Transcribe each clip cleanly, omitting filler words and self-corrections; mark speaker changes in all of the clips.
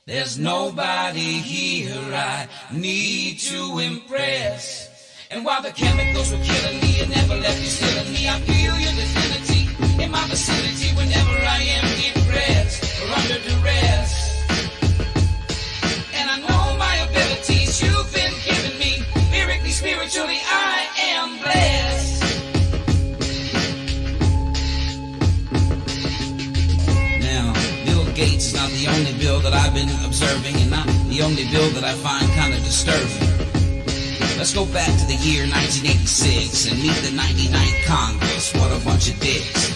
Speaker 1: There's nobody here I need to impress. And while the chemicals were killing me, you never left you still in me. I feel your divinity in my vicinity whenever I am depressed or under duress. And I know my abilities you've been giving me. Lyrically, spiritually, I am blessed. Now, Bill Gates is not the only Bill that I've been observing, and not the only Bill that I find kind of disturbing. Let's go back to the year 1986 and meet the 99th Congress. What a bunch of dicks.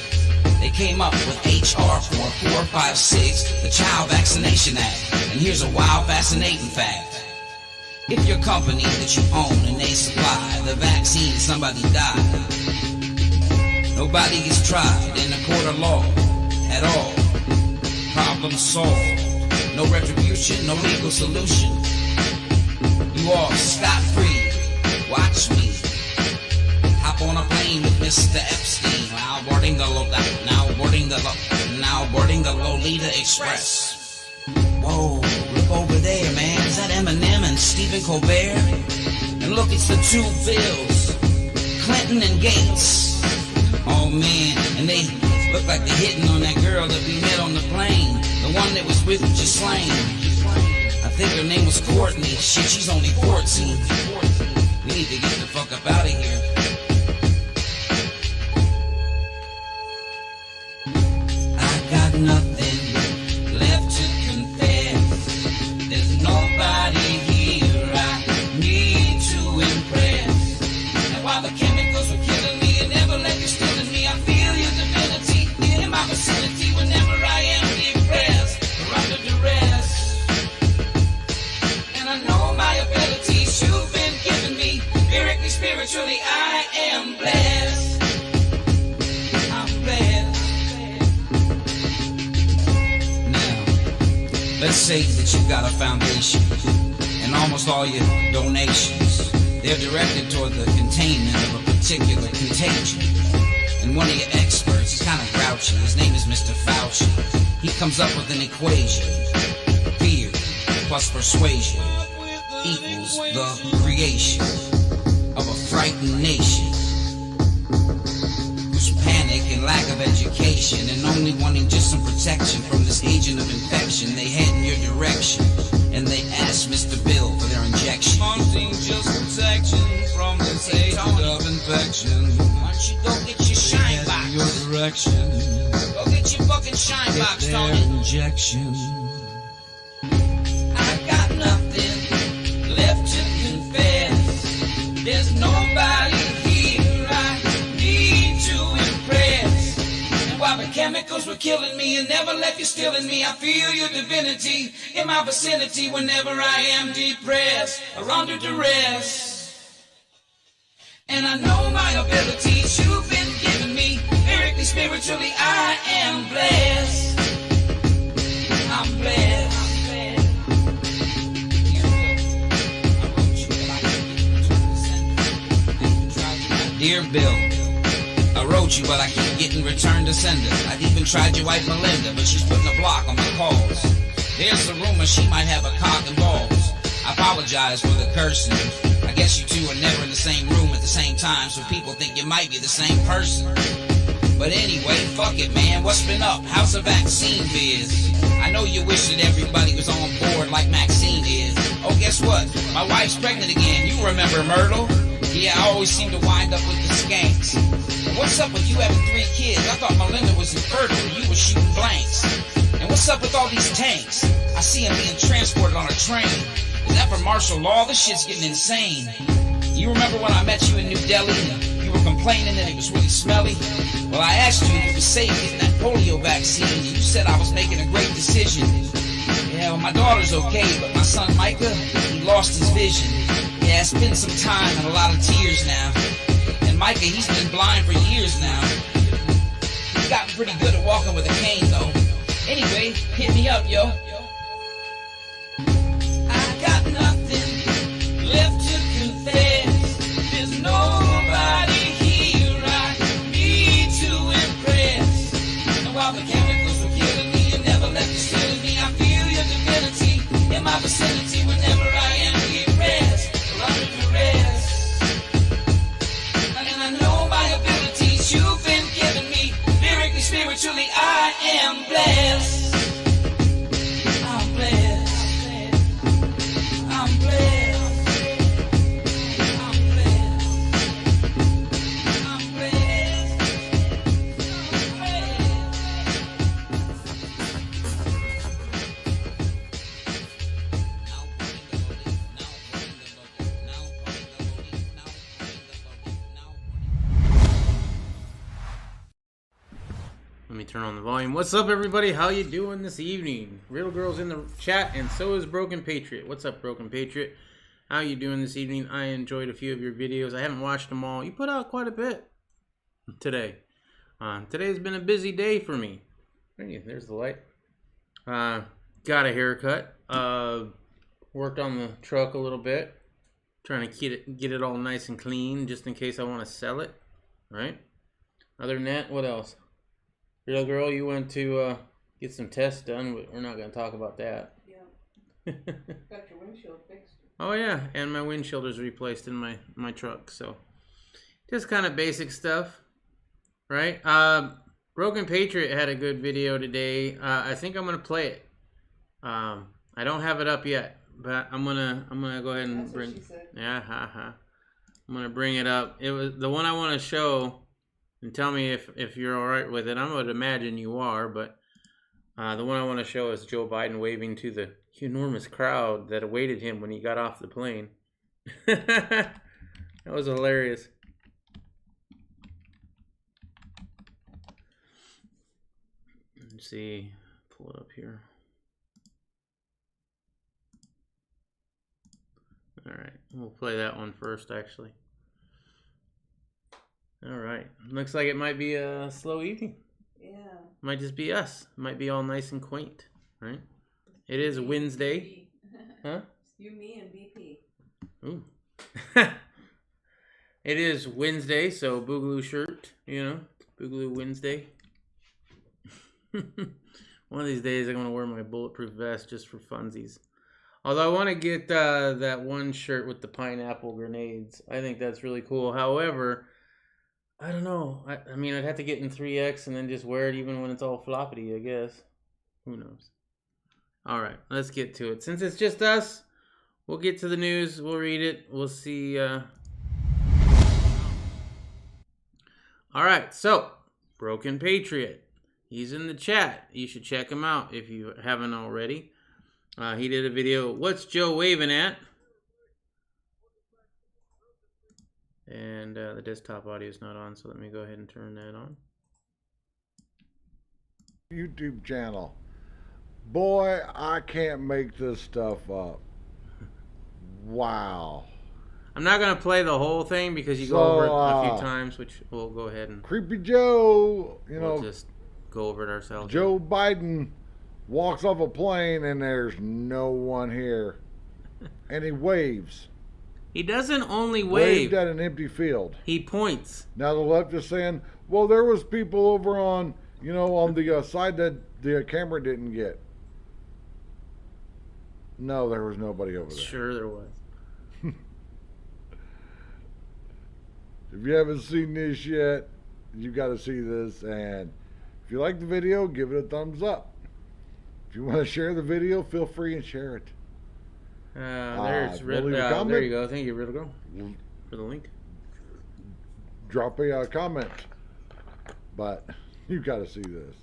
Speaker 1: They came up with H.R. 4456, the Child Vaccination Act. And here's a wild, fascinating fact. If your company that you own and they supply the vaccine, somebody died, nobody gets tried in a court of law at all. Problem solved. No retribution, no legal solution. You all scot-free. Watch me hop on a plane with Mr. Epstein. Now boarding the Lolita Express. Whoa, look over there, man. Is that Eminem and Stephen Colbert? And look, it's the two Bills, Clinton and Gates. Oh man, and they look like they're hitting on that girl that we met on the plane, the one that was with Ghislaine. I think her name was Courtney. Shit, she's only 14. We need to get the fuck up out of here. I got nothing left to confess. There's nobody here I need to impress. And while the chemicals were killing me, you never let you still in me. I feel your divinity in my vicinity whenever I am depressed or under duress. And I know my abilities you've been giving me. Lyrically, spiritually, I am blessed. I'm blessed. Now, let's say that you've got a foundation, and almost all your donations, they're directed toward the containment of a particular contagion. And one of your experts, he's kind of grouchy, his name is Mr. Fauci. He comes up with an equation. Fear plus persuasion equals the creation of a frightened nation whose panic and lack of education and only wanting just some protection from this agent of infection, they head in your direction and they ask Mr. Bill for their injection. Wanting just protection from this agent of infection. Why don't you go get your shine box? Your direction. Go get your fucking shine box, Tony. Injection. I got nothing left to confess. There's nobody here I need to impress. And while the chemicals were killing me and never left you still in me, I feel your divinity in my vicinity whenever I am depressed or under duress. And I know my abilities you've been giving me. Lyrically, spiritually, I am blessed. I'm blessed. Dear Bill, I wrote you, but I keep getting returned to sender. I've even tried your wife Melinda, but she's putting a block on my calls. There's a rumor she might have a cock and balls. I apologize for the cursing. I guess you two are never in the same room at the same time, so people think you might be the same person. But anyway, fuck it, man. What's been up? How's the vaccine biz? I know you wish that everybody was on board like Maxine is. Oh, guess what? My wife's pregnant again. You remember Myrtle? Yeah, I always seem to wind up with the skanks. And what's up with you having 3 kids? I thought Melinda was infertile and you were shooting blanks. And what's up with all these tanks? I see them being transported on a train. Is that for martial law? This shit's getting insane. You remember when I met you in New Delhi and you were complaining that it was really smelly? Well, I asked you if it was safe getting that polio vaccine and you said I was making a great decision. Yeah, well, my daughter's okay, but my son Micah, he lost his vision. Yeah, it's been some time and a lot of tears now. And Micah, he's been blind for years now. He's gotten pretty good at walking with a cane, though. Anyway, hit me up, yo. I got nothing left to confess. There's nobody here I need to impress. And while the chemicals were killing me, you never left you still in me. I feel your divinity
Speaker 2: turn on the volume. What's up, everybody? How you doing this evening? Real Girl's in the chat, and so is Broken Patriot. What's up, Broken Patriot? How you doing this evening? I enjoyed a few of your videos. I haven't watched them all. You put out quite a bit today. Today's been a busy day for me. Hey, there's the light. Got a haircut. Worked on the truck a little bit. Trying to get it all nice and clean, just in case I want to sell it. Right? Other than that, what else? Real Girl, you went to get some tests done, but we're not going to talk about that.
Speaker 3: Yeah. Got your windshield fixed.
Speaker 2: Oh yeah, and my windshield is replaced in my truck, so just kind of basic stuff, right? Broken Patriot had a good video today. I think I'm gonna play it. I don't have it up yet, but I'm gonna go ahead and bring. What she said. Yeah, I'm gonna bring it up. It was the one I want to show, and tell me if you're all right with it. I would imagine you are, but the one I want to show is Joe Biden waving to the enormous crowd that awaited him when he got off the plane. That was hilarious. Let's see, pull it up here. All right, we'll play that one first, actually. All right, looks like it might be a slow evening.
Speaker 3: Yeah.
Speaker 2: Might just be us. Might be all nice and quaint, right? It is Wednesday. Huh?
Speaker 3: You, me, and BP.
Speaker 2: Ooh. It is Wednesday, so Boogaloo shirt, you know, Boogaloo Wednesday. One of these days I'm going to wear my bulletproof vest just for funsies. Although I want to get that one shirt with the pineapple grenades. I think that's really cool. However, I don't know. I mean, I'd have to get in 3X and then just wear it even when it's all floppity, I guess. Who knows? All right, let's get to it. Since it's just us, we'll get to the news. We'll read it. We'll see. All right, so Broken Patriot. He's in the chat. You should check him out if you haven't already. He did a video, What's Joe Waving At? And the desktop audio is not on, so let me go ahead and turn that on.
Speaker 4: YouTube channel. Boy, I can't make this stuff up. Wow.
Speaker 2: I'm not going to play the whole thing because you go over it a few times, which we'll go ahead and...
Speaker 4: Creepy Joe, we'll
Speaker 2: just go over it ourselves.
Speaker 4: Joe Biden walks off a plane and there's no one here. And he waves.
Speaker 2: He doesn't only wave.
Speaker 4: Waved at an empty field.
Speaker 2: He points.
Speaker 4: Now the left is saying, well, there was people over on, on the side that the camera didn't get. No, there was nobody over there.
Speaker 2: Sure there was.
Speaker 4: If you haven't seen this yet, you got to see this. And if you like the video, give it a thumbs up. If you want to share the video, feel free and share it.
Speaker 2: There you go. Thank you, Riddle Girl, for the link.
Speaker 4: Drop a comment. But you got to see this.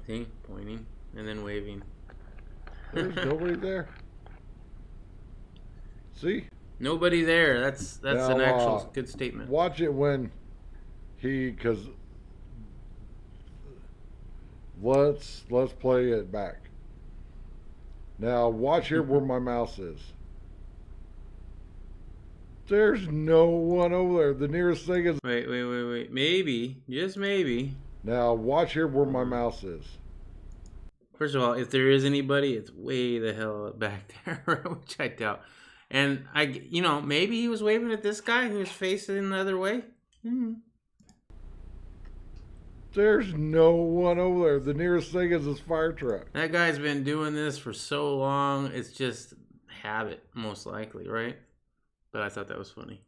Speaker 2: See? Pointing and then waving.
Speaker 4: There's nobody there. See?
Speaker 2: Nobody there. That's now, an actual good statement.
Speaker 4: Watch it when because let's play it back. Now watch here where my mouse is. There's no one over there. The nearest thing is...
Speaker 2: Wait. Maybe. Just maybe.
Speaker 4: Now watch here where my mouse is.
Speaker 2: First of all, if there is anybody, it's way the hell back there, which I doubt. And maybe he was waving at this guy who was facing the other way.
Speaker 4: There's no one over there. The nearest thing is this fire truck.
Speaker 2: That guy's been doing this for so long. It's just habit, most likely, right? But I thought that was funny.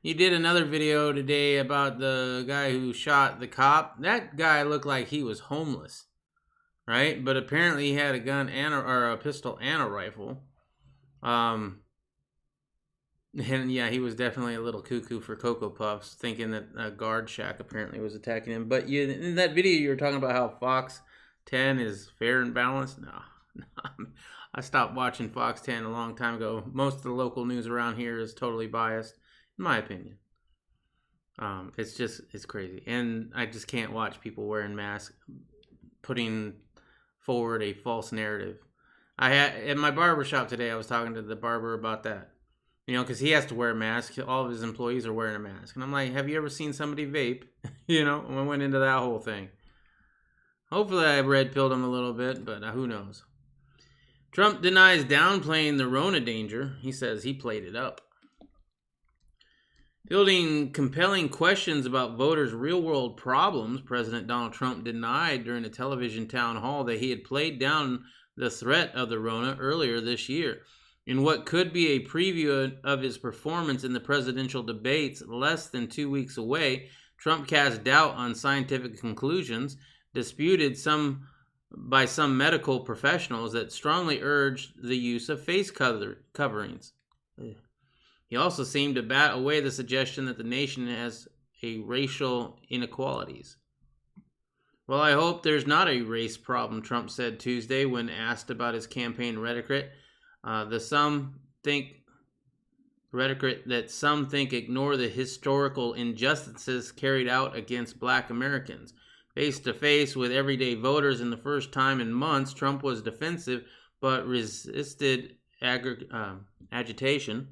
Speaker 2: You did another video today about the guy who shot the cop. That guy looked like he was homeless, right? But apparently he had a gun and a pistol and a rifle. And yeah, he was definitely a little cuckoo for Cocoa Puffs, thinking that a guard shack apparently was attacking him. But in that video, you were talking about how Fox 10 is fair and balanced. No. I stopped watching Fox 10 a long time ago. Most of the local news around here is totally biased, in my opinion. It's crazy. And I just can't watch people wearing masks, putting forward a false narrative. At my barber shop today, I was talking to the barber about that. Because he has to wear a mask. All of his employees are wearing a mask. And I'm like, have you ever seen somebody vape? And we went into that whole thing. Hopefully I red-pilled him a little bit, but who knows. Trump denies downplaying the Rona danger. He says he played it up. Fielding compelling questions about voters' real-world problems, President Donald Trump denied during a television town hall that he had played down the threat of the Rona earlier this year. In what could be a preview of his performance in the presidential debates less than 2 weeks away, Trump cast doubt on scientific conclusions, disputed by some medical professionals that strongly urged the use of face coverings. He also seemed to bat away the suggestion that the nation has racial inequalities. Well, I hope there's not a race problem, Trump said Tuesday when asked about his campaign rhetoric. Some think ignore the historical injustices carried out against black Americans. Face to face with everyday voters in the first time in months, Trump was defensive but resisted agitation.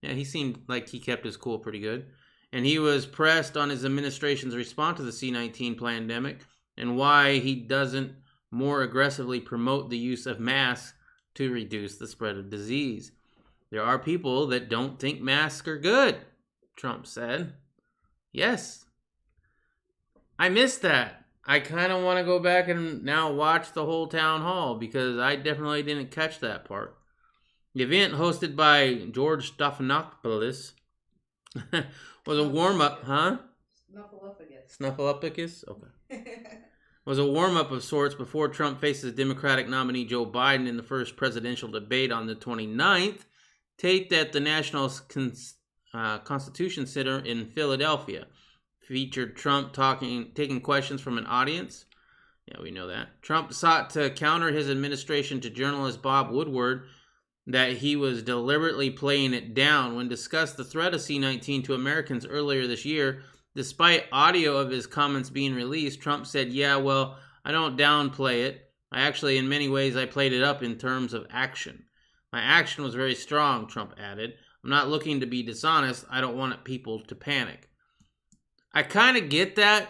Speaker 2: Yeah, he seemed like he kept his cool pretty good. And he was pressed on his administration's response to the C-19 pandemic and why he doesn't more aggressively promote the use of masks to reduce the spread of disease. There are people that don't think masks are good, Trump said. Yes. I missed that. I kind of want to go back and now watch the whole town hall because I definitely didn't catch that part. The event, hosted by George Stephanopoulos, was a warm-up, huh? Snuffleupagus? Okay. Was a warm-up of sorts before Trump faces Democratic nominee Joe Biden in the first presidential debate on the 29th, taped at the National Constitution Center in Philadelphia. Featured Trump taking questions from an audience. Yeah, we know that. Trump sought to counter his administration to journalist Bob Woodward that he was deliberately playing it down when discussed the threat of C-19 to Americans earlier this year. Despite audio of his comments being released, Trump said, yeah, well, I don't downplay it. In many ways, I played it up in terms of action. My action was very strong, Trump added. I'm not looking to be dishonest. I don't want people to panic. I kind of get that.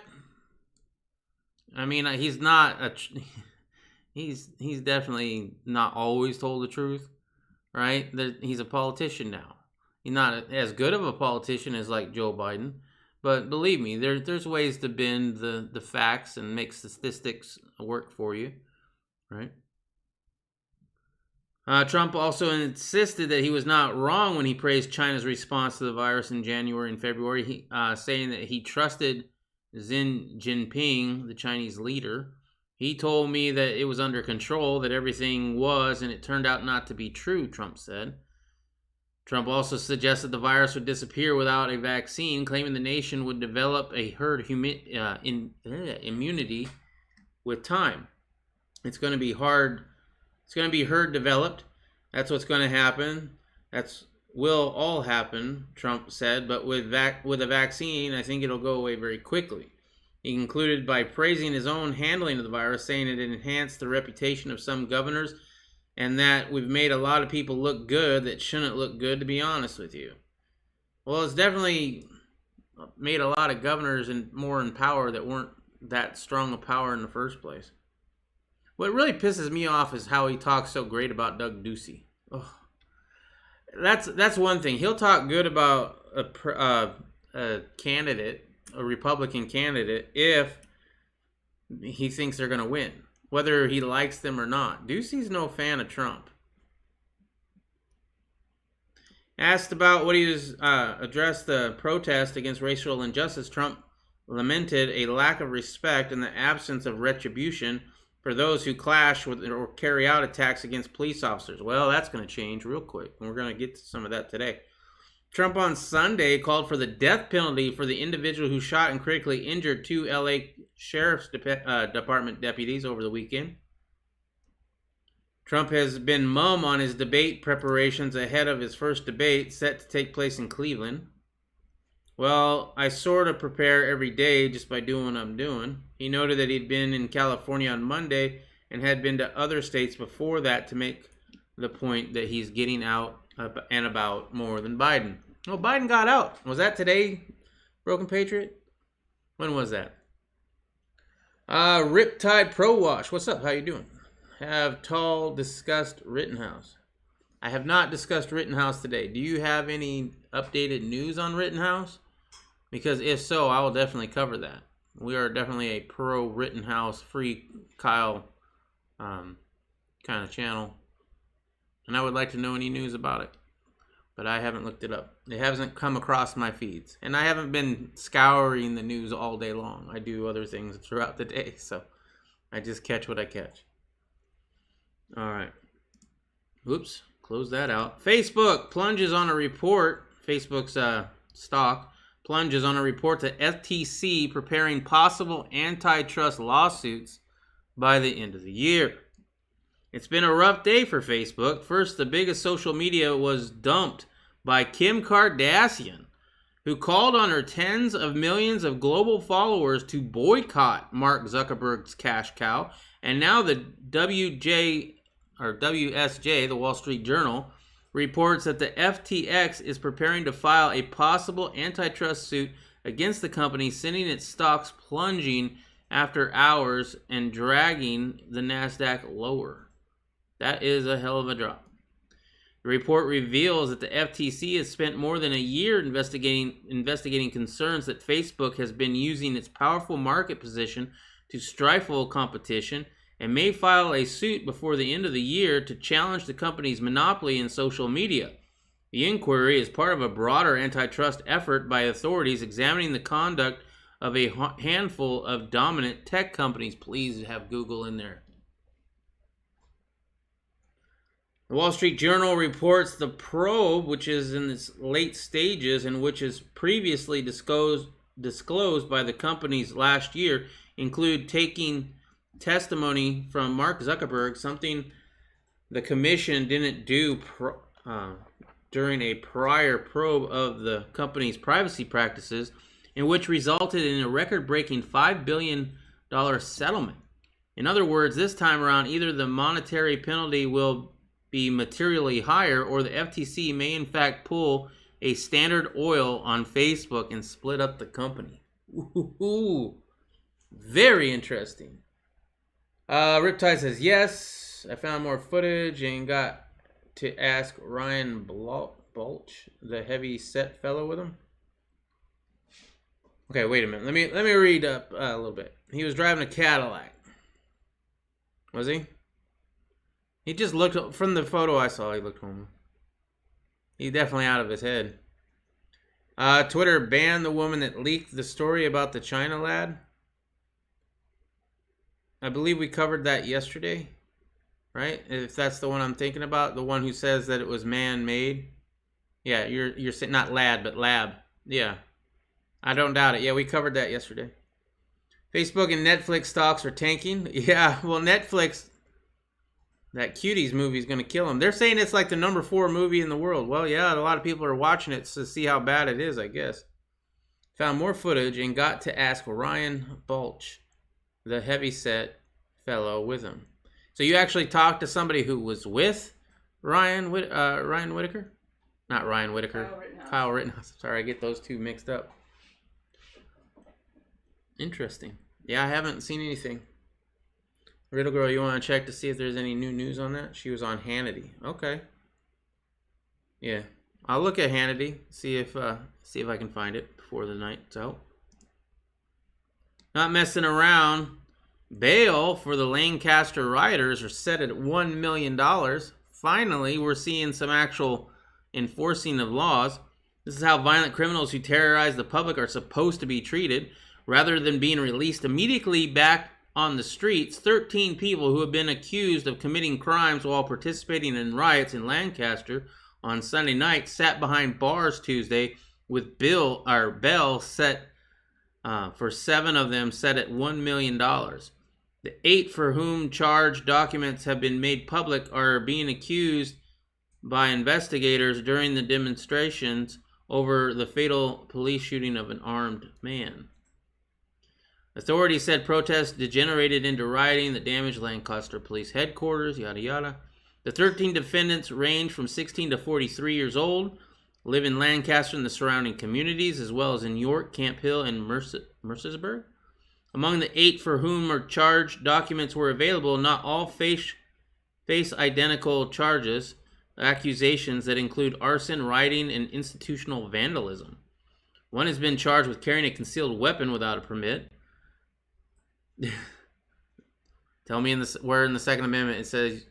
Speaker 2: I mean, he's not he's definitely not always told the truth, right? He's a politician now. He's not as good of a politician as like Joe Biden, but believe me, there's ways to bend the facts and make statistics work for you, right? Trump also insisted that he was not wrong when he praised China's response to the virus in January and February, saying that he trusted Xi Jinping, the Chinese leader. He told me that it was under control, that everything was, and it turned out not to be true, Trump said. Trump also suggested the virus would disappear without a vaccine, claiming the nation would develop a herd immunity with time. It's going to be hard. It's going to be herd developed. That's what's going to happen. Will all happen, Trump said. But with a vaccine, I think it'll go away very quickly. He concluded by praising his own handling of the virus, saying it enhanced the reputation of some governors and that we've made a lot of people look good that shouldn't look good, to be honest with you. Well, it's definitely made a lot of governors more in power that weren't that strong a power in the first place. What really pisses me off is how he talks so great about Doug Ducey. Oh, that's one thing. He'll talk good about a candidate, a Republican candidate, if he thinks they're going to win, whether he likes them or not. Ducey's no fan of Trump. Asked about what he was addressed the protest against racial injustice, Trump lamented a lack of respect and the absence of retribution for those who clash with or carry out attacks against police officers. Well, that's going to change real quick, and we're going to get to some of that today. Trump on Sunday called for the death penalty for the individual who shot and critically injured 2 L.A. Sheriff's Department deputies over the weekend. Trump has been mum on his debate preparations ahead of his first debate set to take place in Cleveland. Well, I sort of prepare every day just by doing what I'm doing. He noted that he'd been in California on Monday and had been to other states before that to make the point that he's getting out and about more than Biden. Oh, Biden got out. Was that today, Broken Patriot? When was that? Riptide Pro Wash. What's up? How you doing? Have Tall discussed Rittenhouse? I have not discussed Rittenhouse today. Do you have any updated news on Rittenhouse? Because if so, I will definitely cover that. We are definitely a pro Rittenhouse, free Kyle kind of channel. And I would like to know any news about it. But I haven't looked it up. It hasn't come across my feeds. And I haven't been scouring the news all day long. I do other things throughout the day. So I just catch what I catch. All right. Oops. Close that out. Facebook plunges on a report. Facebook's stock plunges on a report to FTC preparing possible antitrust lawsuits by the end of the year. It's been a rough day for Facebook. First, the biggest social media was dumped by Kim Kardashian, who called on her tens of millions of global followers to boycott Mark Zuckerberg's cash cow. And now the WSJ, the Wall Street Journal, reports that the FTX is preparing to file a possible antitrust suit against the company, sending its stocks plunging after hours and dragging the NASDAQ lower. That is a hell of a drop. The report reveals that the FTC has spent more than a year investigating concerns that Facebook has been using its powerful market position to stifle competition and may file a suit before the end of the year to challenge the company's monopoly in social media. The inquiry is part of a broader antitrust effort by authorities examining the conduct of a handful of dominant tech companies. Please have Google in there. The Wall Street Journal reports the probe, which is in its late stages and which is previously disclosed by the companies last year, include taking testimony from Mark Zuckerberg, something the commission didn't do during a prior probe of the company's privacy practices, in which resulted in a record-breaking $5 billion settlement. In other words, this time around, either the monetary penalty will be materially higher, or the FTC may in fact pull a Standard Oil on Facebook and split up the company. Ooh, very interesting. Riptide says, yes, I found more footage and got to ask Ryan Balch, the heavy set fellow with him. Okay, wait a minute. Let me read up a little bit. He was driving a Cadillac. Was he? He just looked, from the photo I saw, he looked homeless. He's definitely out of his head. Twitter banned the woman that leaked the story about the China lad. I believe we covered that yesterday, right? If that's the one I'm thinking about, the one who says that it was man-made. Yeah, you're saying not lad, but lab. Yeah, I don't doubt it. Yeah, we covered that yesterday. Facebook and Netflix stocks are tanking. Yeah, well, Netflix, that Cuties movie is going to kill them. They're saying it's like the number 4 movie in the world. Well, yeah, a lot of people are watching it to see how bad it is, I guess. Found more footage and got to ask Ryan Balch, the heavyset fellow with him. So you actually talked to somebody who was with Ryan Whitaker? Not Ryan Whitaker. Kyle Rittenhouse. Sorry, I get those two mixed up. Interesting. Yeah, I haven't seen anything. Riddle Girl, you want to check to see if there's any new news on that? She was on Hannity. Okay. Yeah, I'll look at Hannity, see if I can find it before the night's out. Not messing around. Bail for the Lancaster rioters are set at $1 million. Finally, we're seeing some actual enforcing of laws. This is how violent criminals who terrorize the public are supposed to be treated. Rather than being released immediately back on the streets, 13 people who have been accused of committing crimes while participating in riots in Lancaster on Sunday night sat behind bars Tuesday, with bail set for 7 of them set at $1 million. The 8 for whom charged documents have been made public are being accused by investigators during the demonstrations over the fatal police shooting of an armed man. Authorities said protests degenerated into rioting that damaged Lancaster Police Headquarters, yada yada. The 13 defendants range from 16 to 43 years old, live in Lancaster and the surrounding communities, as well as in York, Camp Hill, and Mercersburg. Among the 8 for whom are charged, documents were available. Not all face identical charges, accusations that include arson, rioting, and institutional vandalism. One has been charged with carrying a concealed weapon without a permit. Tell me where in the Second Amendment it says,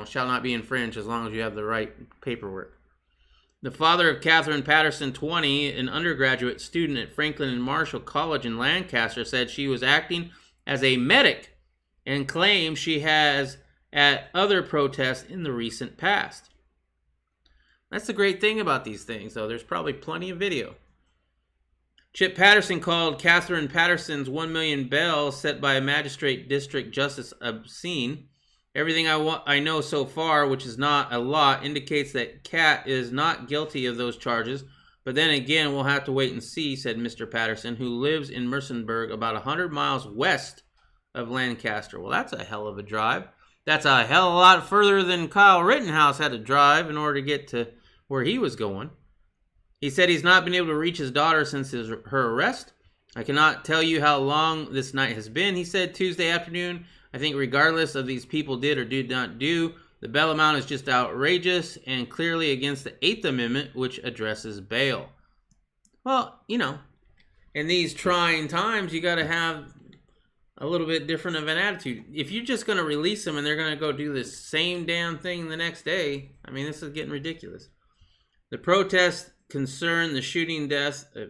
Speaker 2: shall not be infringed as long as you have the right paperwork. The father of Catherine Patterson, 20, an undergraduate student at Franklin and Marshall College in Lancaster, said she was acting as a medic and claimed she has at other protests in the recent past. That's the great thing about these things, though. There's probably plenty of video. Chip Patterson called Catherine Patterson's $1 million bail set by a magistrate district justice obscene. Everything I know so far, which is not a lot, indicates that Kat is not guilty of those charges. But then again, we'll have to wait and see, said Mr. Patterson, who lives in Mercersburg, about 100 miles west of Lancaster. Well, that's a hell of a drive. That's a hell of a lot further than Kyle Rittenhouse had to drive in order to get to where he was going. He said he's not been able to reach his daughter since her arrest. I cannot tell you how long this night has been, he said Tuesday afternoon. I think regardless of these people did or did not do, the bail amount is just outrageous and clearly against the 8th Amendment, which addresses bail. Well, in these trying times, you got to have a little bit different of an attitude. If you're just going to release them and they're going to go do this same damn thing the next day, I mean, this is getting ridiculous. The protests concern the shooting death of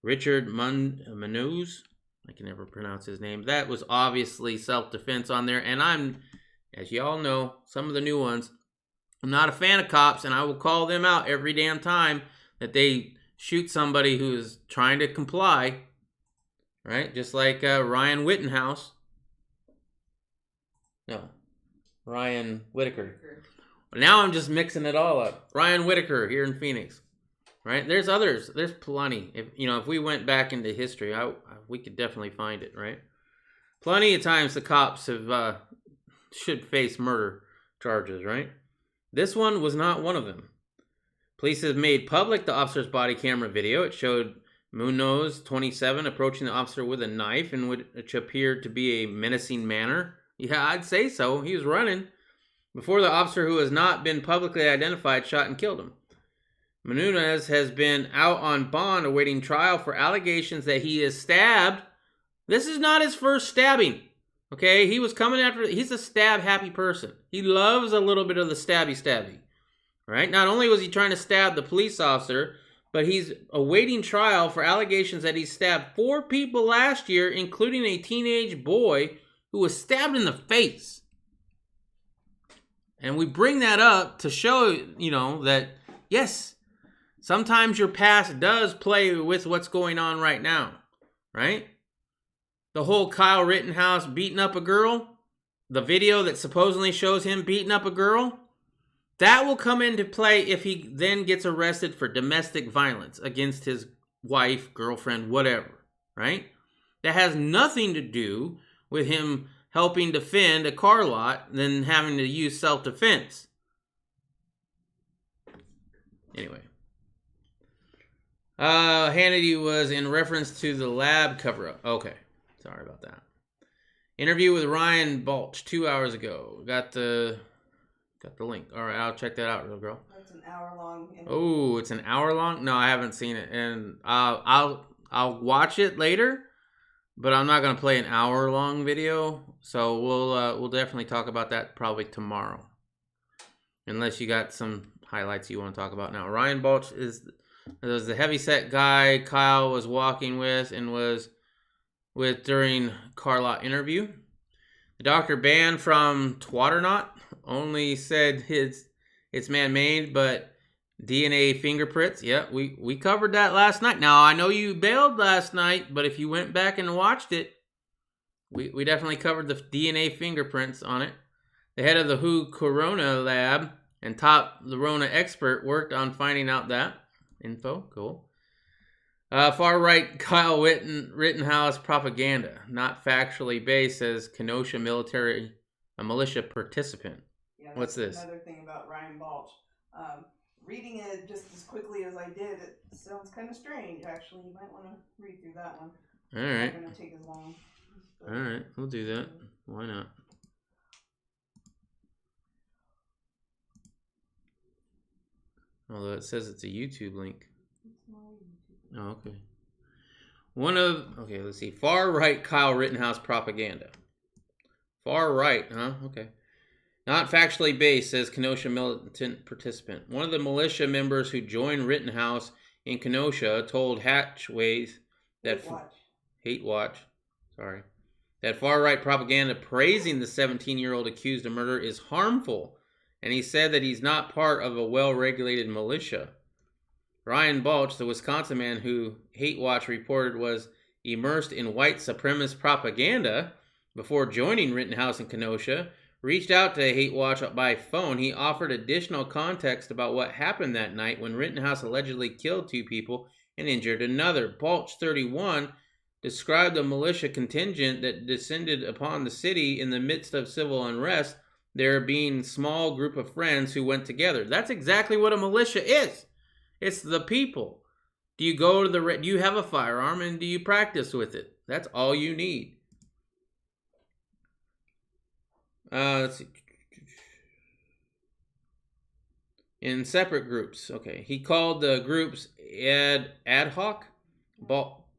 Speaker 2: Richard Munoz. I can never pronounce his name. That was obviously self-defense on there. And I'm, as you all know, some of the new ones, I'm not a fan of cops, and I will call them out every damn time that they shoot somebody who is trying to comply. Right? Just like Ryan Whittenhouse. No. Ryan Whitaker. Well, now I'm just mixing it all up. Ryan Whitaker here in Phoenix. Right? There's others. There's plenty. If we went back into history, we could definitely find it, right? Plenty of times the cops have should face murder charges, right? This one was not one of them. Police have made public the officer's body camera video. It showed Munoz, 27, approaching the officer with a knife in which appeared to be a menacing manner. Yeah, I'd say so. He was running before the officer, who has not been publicly identified, shot and killed him. Menendez has been out on bond awaiting trial for allegations that he is stabbed. This is not his first stabbing. Okay, he was coming after, he's a stab-happy person. He loves a little bit of the stabby. Right? Not only was he trying to stab the police officer, but he's awaiting trial for allegations that he stabbed 4 people last year, including a teenage boy who was stabbed in the face. And we bring that up to show, that, yes, sometimes your past does play with what's going on right now, right? The whole Kyle Rittenhouse beating up a girl, the video that supposedly shows him beating up a girl, that will come into play if he then gets arrested for domestic violence against his wife, girlfriend, whatever, right? That has nothing to do with him helping defend a car lot than having to use self-defense. Anyway. Hannity was in reference to the lab cover-up. Okay, sorry about that. Interview with Ryan Balch 2 hours ago. Got the link. All right, I'll check that out, real girl.
Speaker 3: That's an hour-long interview.
Speaker 2: Oh, it's an hour long? No, I haven't seen it, and I'll watch it later. But I'm not gonna play an hour-long video, so we'll definitely talk about that probably tomorrow, unless you got some highlights you want to talk about now. Ryan Balch was the heavyset guy Kyle was walking with and was with during car lot interview. The doctor banned from Twatternaut only said it's man-made, but DNA fingerprints. Yeah, we covered that last night. Now, I know you bailed last night, but if you went back and watched it, we definitely covered the DNA fingerprints on it. The head of the WHO Corona lab and top the Rona expert worked on finding out that. info. Cool. Far-right Kyle Rittenhouse propaganda, not factually based, says Kenosha militia participant.
Speaker 3: Yeah,
Speaker 2: What's this?
Speaker 3: Another thing about Ryan Balch. Reading it just as quickly as I did, it sounds kind of strange. Actually, you might want to read through that one.
Speaker 2: All right.
Speaker 3: It's not going to take as long.
Speaker 2: All right, we'll do that. Why not? Although it says it's a YouTube link. Oh, okay. Let's see. Far right Kyle Rittenhouse propaganda. Far right, huh? Okay. Not factually based, says Kenosha militant participant. One of the militia members who joined Rittenhouse in Kenosha told Hatchways that Hate Watch, that far-right propaganda praising the 17-year-old accused of murder is harmful, and he said that he's not part of a well-regulated militia. Ryan Balch, the Wisconsin man who Hate Watch reported was immersed in white supremacist propaganda before joining Rittenhouse in Kenosha, reached out to Hate Watch by phone. He offered additional context about what happened that night when Rittenhouse allegedly killed 2 people and injured another. Balch, 31, described a militia contingent that descended upon the city in the midst of civil unrest, there being a small group of friends who went together. That's exactly what a militia is. It's the people. Do you go to do you have a firearm and do you practice with it? That's all you need. Let's see. In separate groups. Okay. He called the groups ad hoc.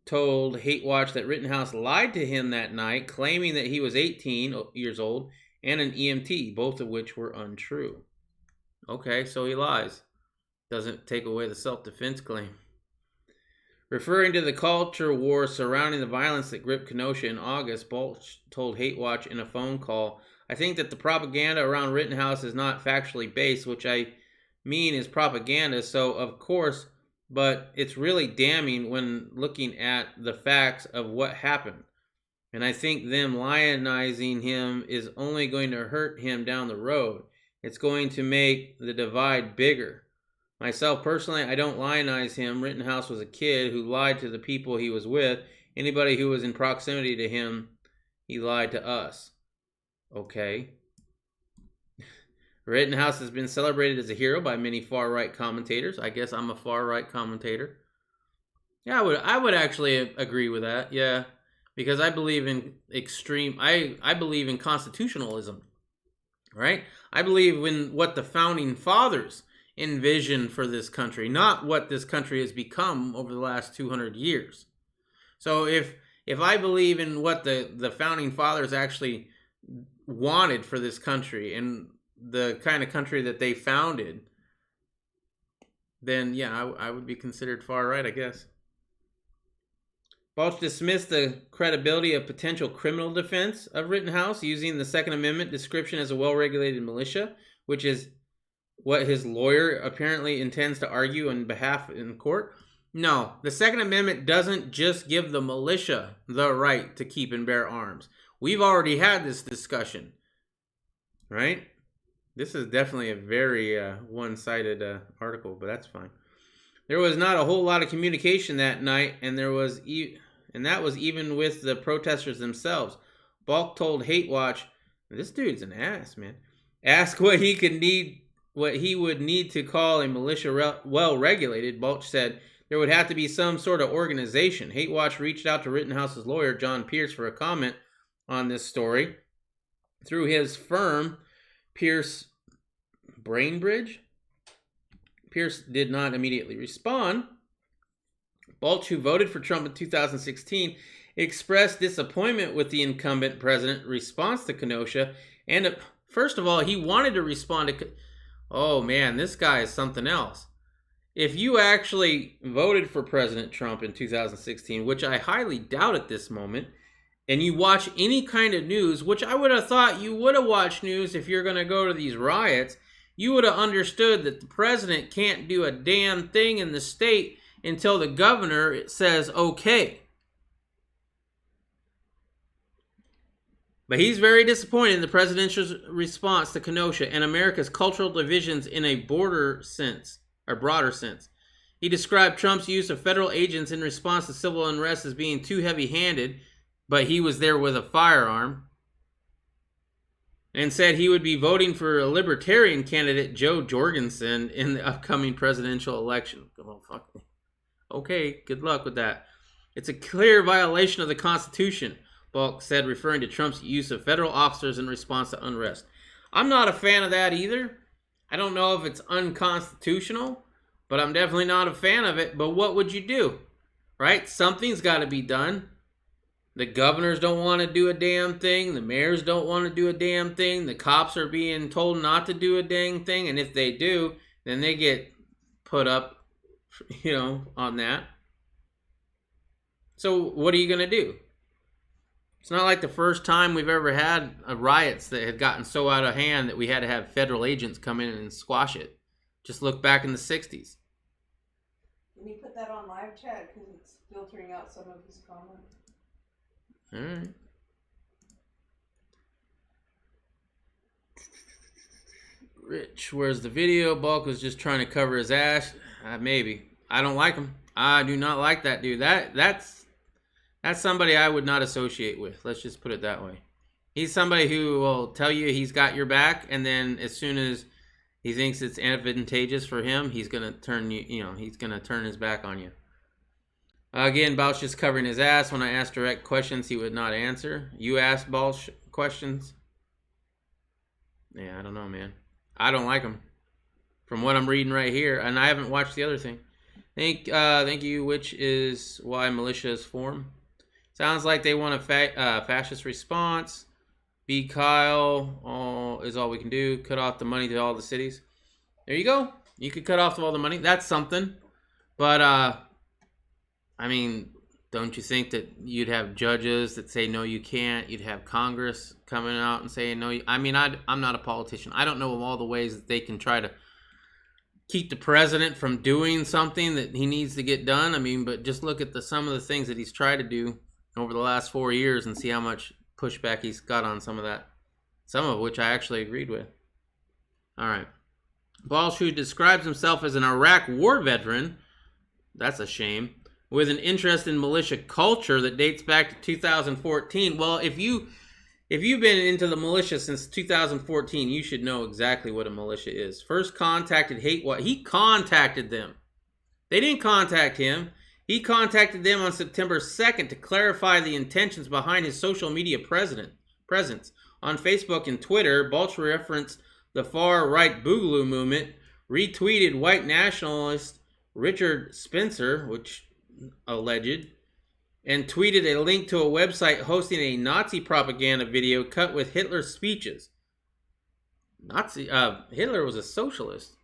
Speaker 2: Told Hate Watch that Rittenhouse lied to him that night, claiming that he was 18 years old and an EMT, both of which were untrue. Okay, so he lies. Doesn't take away the self-defense claim. Referring to the culture war surrounding the violence that gripped Kenosha in August, Balch told Hate Watch in a phone call, I think that the propaganda around Rittenhouse is not factually based, which I mean is propaganda, so of course, but it's really damning when looking at the facts of what happened. And I think them lionizing him is only going to hurt him down the road. It's going to make the divide bigger. Myself, personally, I don't lionize him. Rittenhouse was a kid who lied to the people he was with. Anybody who was in proximity to him, he lied to us. Okay. Rittenhouse has been celebrated as a hero by many far-right commentators. I guess I'm a far-right commentator. Yeah, I would actually agree with that. Yeah, because I believe in I believe in constitutionalism, right? I believe in what the founding fathers envisioned for this country, not what this country has become over the last 200 years. So if I believe in what the founding fathers actually wanted for this country and the kind of country that they founded, then yeah, I would be considered far right, I guess. Balch dismissed the credibility of potential criminal defense of Rittenhouse using the Second Amendment description as a well-regulated militia, which is what his lawyer apparently intends to argue on behalf in court. No, the Second Amendment doesn't just give the militia the right to keep and bear arms. We've already had this discussion, right? This is definitely a very one-sided article, but that's fine. There was not a whole lot of communication that night, and that was even with the protesters themselves. Balch told Hate Watch, "This dude's an ass, man. Ask what he would need to call a militia well-regulated." Balch said there would have to be some sort of organization. Hate Watch reached out to Rittenhouse's lawyer, John Pierce, for a comment on this story through his firm, Pierce Brainbridge. Pierce did not immediately respond. Balch, who voted for Trump in 2016, expressed disappointment with the incumbent president's response to Kenosha. And first of all, he wanted to respond to... Oh man, this guy is something else. If you actually voted for President Trump in 2016, which I highly doubt at this moment, and you watch any kind of news, which I would have thought you would have watched news if you're going to go to these riots, you would have understood that the president can't do a damn thing in the state until the governor says okay. But he's very disappointed in the presidential response to Kenosha and America's cultural divisions in a broader sense. He described Trump's use of federal agents in response to civil unrest as being too heavy-handed, but he was there with a firearm. And said he would be voting for a libertarian candidate, Joe Jorgensen, in the upcoming presidential election. Oh, fuck me. Okay, good luck with that. It's a clear violation of the Constitution, Balk said, referring to Trump's use of federal officers in response to unrest. I'm not a fan of that either. I don't know if it's unconstitutional, but I'm definitely not a fan of it. But what would you do? Right? Something's got to be done. The governors don't want to do a damn thing. The mayors don't want to do a damn thing. The cops are being told not to do a dang thing. And if they do, then they get put up, on that. So what are you going to do? It's not like the first time we've ever had riots that had gotten so out of hand that we had to have federal agents come in and squash it. Just look back in the 60s.
Speaker 3: Can you put that on live chat? Because it's filtering out some of his comments.
Speaker 2: All right. Rich, where's the video? Bulk was just trying to cover his ass. Maybe. I don't like him. I do not like that dude. That's somebody I would not associate with. Let's just put it that way. He's somebody who will tell you he's got your back, and then as soon as he thinks it's advantageous for him, he's gonna turn he's gonna turn his back on you. Again, Balch just covering his ass. When I asked direct questions, he would not answer. You asked Balch questions? Yeah, I don't know, man. I don't like him. From what I'm reading right here, and I haven't watched the other thing. Thank you, which is why militia is formed. Sounds like they want a fascist response. Be Kyle is all we can do. Cut off the money to all the cities. There you go. You could cut off all the money. That's something. But, I mean, don't you think that you'd have judges that say, no, you can't? You'd have Congress coming out and saying, no. I'm not a politician. I don't know of all the ways that they can try to keep the president from doing something that he needs to get done. I mean, but just look at some of the things that he's tried to do over the last 4 years and see how much pushback he's got on some of that. Some of which I actually agreed with. All right. Balch, who describes himself as an Iraq war veteran, that's a shame, with an interest in militia culture that dates back to 2014. Well, if you've been into the militia since 2014, you should know exactly what a militia is. First contacted he contacted them. They didn't contact him. He contacted them on September 2nd to clarify the intentions behind his social media presence. On Facebook and Twitter, Balch referenced the far-right Boogaloo movement, retweeted white nationalist Richard Spencer, which alleged, and tweeted a link to a website hosting a Nazi propaganda video cut with Hitler's speeches. Hitler was a socialist.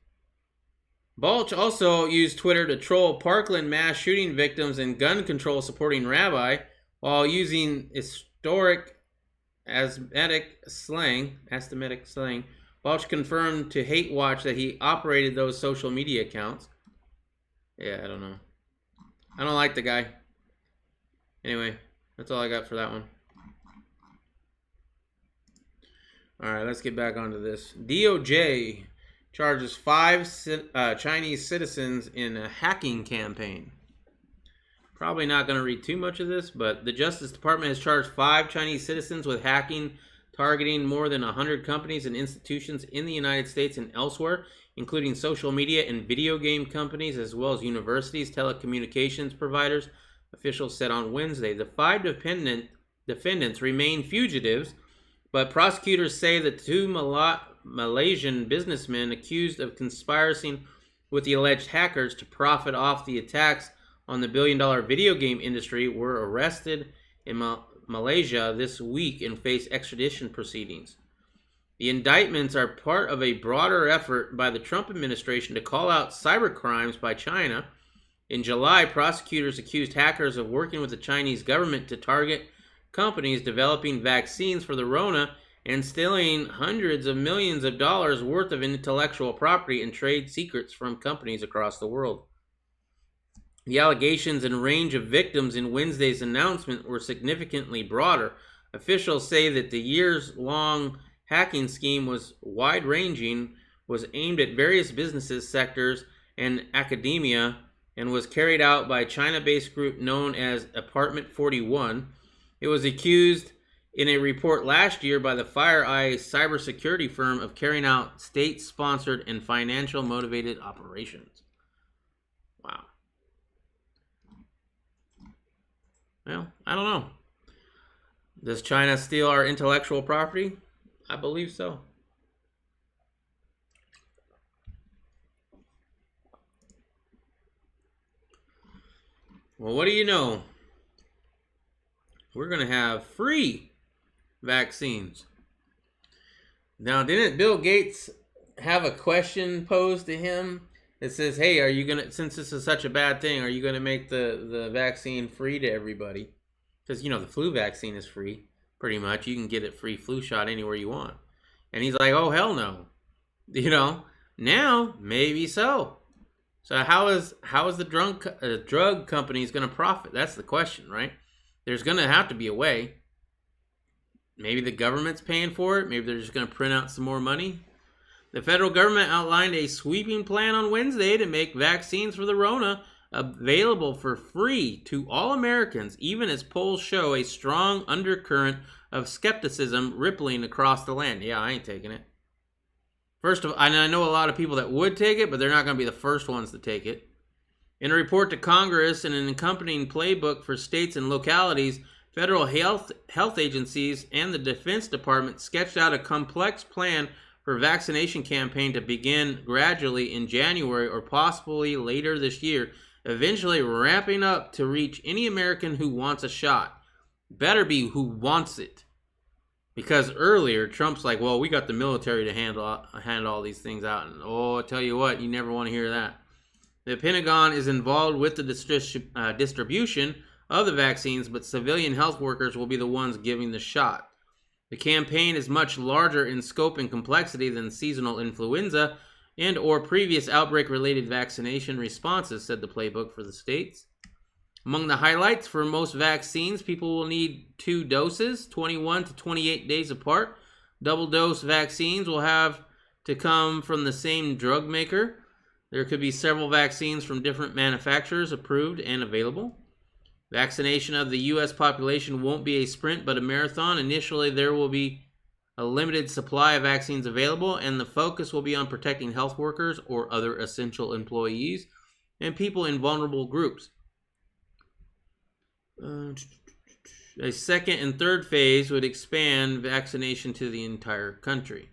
Speaker 2: Balch also used Twitter to troll Parkland mass shooting victims and gun control supporting rabbi while using historic Asthmatic slang. Balch confirmed to Hate Watch that he operated those social media accounts. Yeah, I don't know. I don't like the guy. Anyway, that's all I got for that one. All right, let's get back onto this. DOJ charges 5 Chinese citizens in a hacking campaign. Probably not going to read too much of this, but the Justice Department has charged 5 Chinese citizens with hacking, targeting more than 100 companies and institutions in the United States and elsewhere, including social media and video game companies, as well as universities, telecommunications providers, officials said on Wednesday. The 5 defendants remain fugitives, but prosecutors say the 2 Malaysian businessmen accused of conspiring with the alleged hackers to profit off the attacks on the billion-dollar video game industry were arrested in Malaysia this week and face extradition proceedings. The indictments are part of a broader effort by the Trump administration to call out cybercrimes by China. In July, prosecutors accused hackers of working with the Chinese government to target companies developing vaccines for the Rona and stealing hundreds of millions of dollars worth of intellectual property and trade secrets from companies across the world. The allegations and range of victims in Wednesday's announcement were significantly broader. Officials say that the years-long hacking scheme was wide-ranging, was aimed at various businesses, sectors, and academia, and was carried out by a China-based group known as Apartment 41. It was accused in a report last year by the FireEye cybersecurity firm of carrying out state-sponsored and financial-motivated operations. Wow. Well, I don't know. Does China steal our intellectual property? I believe so. Well, what do you know? We're going to have free vaccines. Now, didn't Bill Gates have a question posed to him that says, hey, are you going to, since this is such a bad thing, are you going to make the vaccine free to everybody? Because, the flu vaccine is free, pretty much. You can get a free flu shot anywhere you want. And he's like, oh, hell no. Now, maybe so. So how is the drug companies going to profit? That's the question, right? There's going to have to be a way. Maybe the government's paying for it. Maybe they're just going to print out some more money. The federal government outlined a sweeping plan on Wednesday to make vaccines for the Rona available for free to all Americans, even as polls show a strong undercurrent of skepticism rippling across the land. Yeah, I ain't taking it. First of all, I know a lot of people that would take it, but they're not going to be the first ones to take it. In a report to Congress and an accompanying playbook for states and localities, federal health agencies and the Defense Department sketched out a complex plan for a vaccination campaign to begin gradually in January or possibly later this year, eventually ramping up to reach any American who wants a shot. Better be who wants it. Because earlier, Trump's like, well, we got the military to handle all these things out. And, I tell you what, you never want to hear that. The Pentagon is involved with the distribution of the vaccines, but civilian health workers will be the ones giving the shot. The campaign is much larger in scope and complexity than seasonal influenza and or previous outbreak-related vaccination responses, said the playbook for the states. Among the highlights, for most vaccines, people will need 2 doses, 21 to 28 days apart. Double-dose vaccines will have to come from the same drug maker. There could be several vaccines from different manufacturers approved and available. Vaccination of the U.S. population won't be a sprint, but a marathon. Initially, there will be a limited supply of vaccines available, and the focus will be on protecting health workers or other essential employees and people in vulnerable groups. A second and third phase would expand vaccination to the entire country.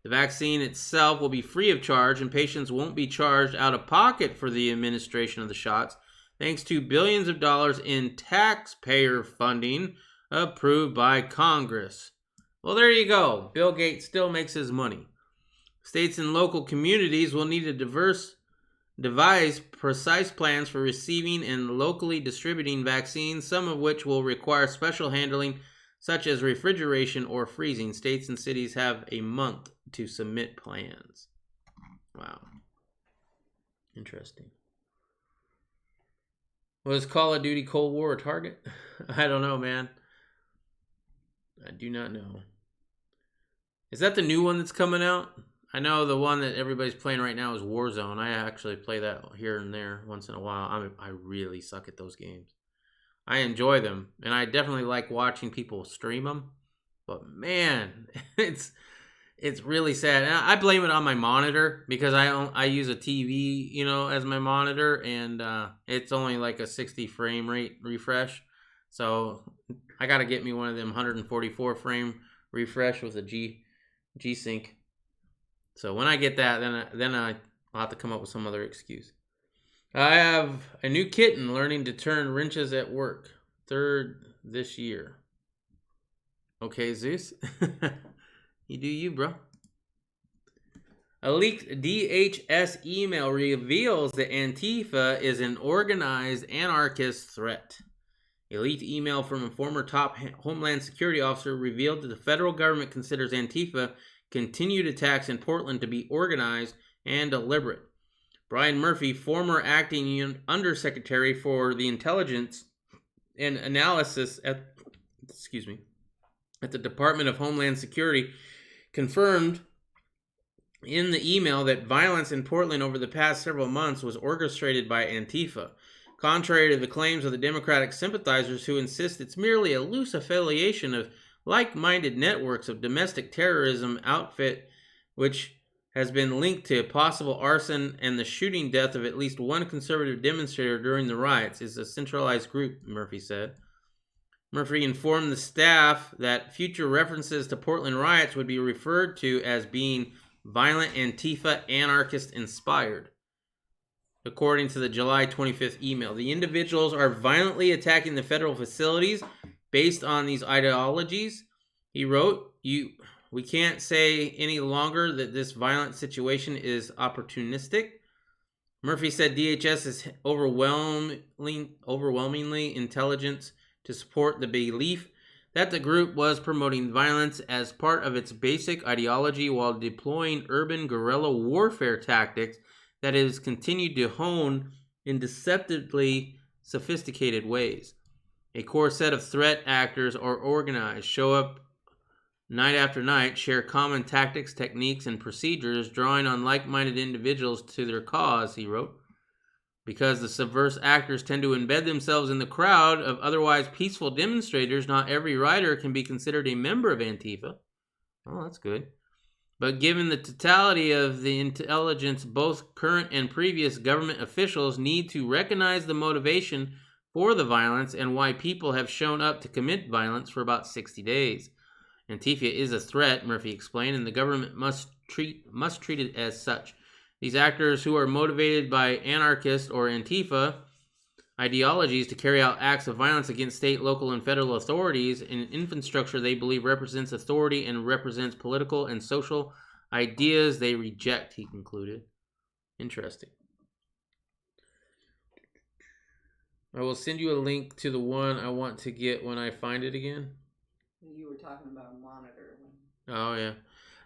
Speaker 2: The vaccine itself will be free of charge, and patients won't be charged out of pocket for the administration of the shots, thanks to billions of dollars in taxpayer funding approved by Congress. Well, there you go. Bill Gates still makes his money. States and local communities will need to devise precise plans for receiving and locally distributing vaccines, some of which will require special handling, such as refrigeration or freezing. States and cities have a month to submit plans. Wow. Interesting. Was Call of Duty Cold War a target? I don't know, man. I do not know. Is that the new one that's coming out? I know the one that everybody's playing right now is Warzone. I actually play that here and there once in a while. I really suck at those games. I enjoy them, and I definitely like watching people stream them. But man, it's really sad. And I blame it on my monitor because I use a TV, as my monitor, and it's only like a 60 frame rate refresh. So I got to get me one of them 144 frame refresh with a G-Sync. So when I get that, then I'll have to come up with some other excuse. I have a new kitten learning to turn wrenches at work. 3rd this year. Okay, Zeus. You do you, bro. A leaked DHS email reveals that Antifa is an organized anarchist threat. A leaked email from a former top Homeland Security officer revealed that the federal government considers Antifa continued attacks in Portland to be organized and deliberate. Brian Murphy, former acting undersecretary for the intelligence and analysis at the Department of Homeland Security, confirmed in the email that violence in Portland over the past several months was orchestrated by Antifa. Contrary to the claims of the Democratic sympathizers who insist it's merely a loose affiliation of like-minded networks of domestic terrorism outfit which has been linked to possible arson and the shooting death of at least one conservative demonstrator during the riots is a centralized group, Murphy said. Murphy informed the staff that future references to Portland riots would be referred to as being violent Antifa anarchist inspired. According to the July 25th email, the individuals are violently attacking the federal facilities based on these ideologies. He wrote, we can't say any longer that this violent situation is opportunistic. Murphy said DHS is overwhelmingly intelligent to support the belief that the group was promoting violence as part of its basic ideology while deploying urban guerrilla warfare tactics that it has continued to hone in deceptively sophisticated ways. A core set of threat actors are organized, show up night after night, share common tactics, techniques, and procedures, drawing on like-minded individuals to their cause, he wrote. Because the subversive actors tend to embed themselves in the crowd of otherwise peaceful demonstrators, not every rider can be considered a member of Antifa. Oh, that's good. But given the totality of the intelligence, both current and previous government officials need to recognize the motivation for the violence and why people have shown up to commit violence for about 60 days. Antifa is a threat, Murphy explained, and the government must treat it as such. These actors who are motivated by anarchist or Antifa ideologies to carry out acts of violence against state, local, and federal authorities in an infrastructure they believe represents authority and represents political and social ideas they reject, he concluded. Interesting. I will send you a link to the one I want to get when I find it again.
Speaker 3: You were talking about a monitor.
Speaker 2: Oh, yeah.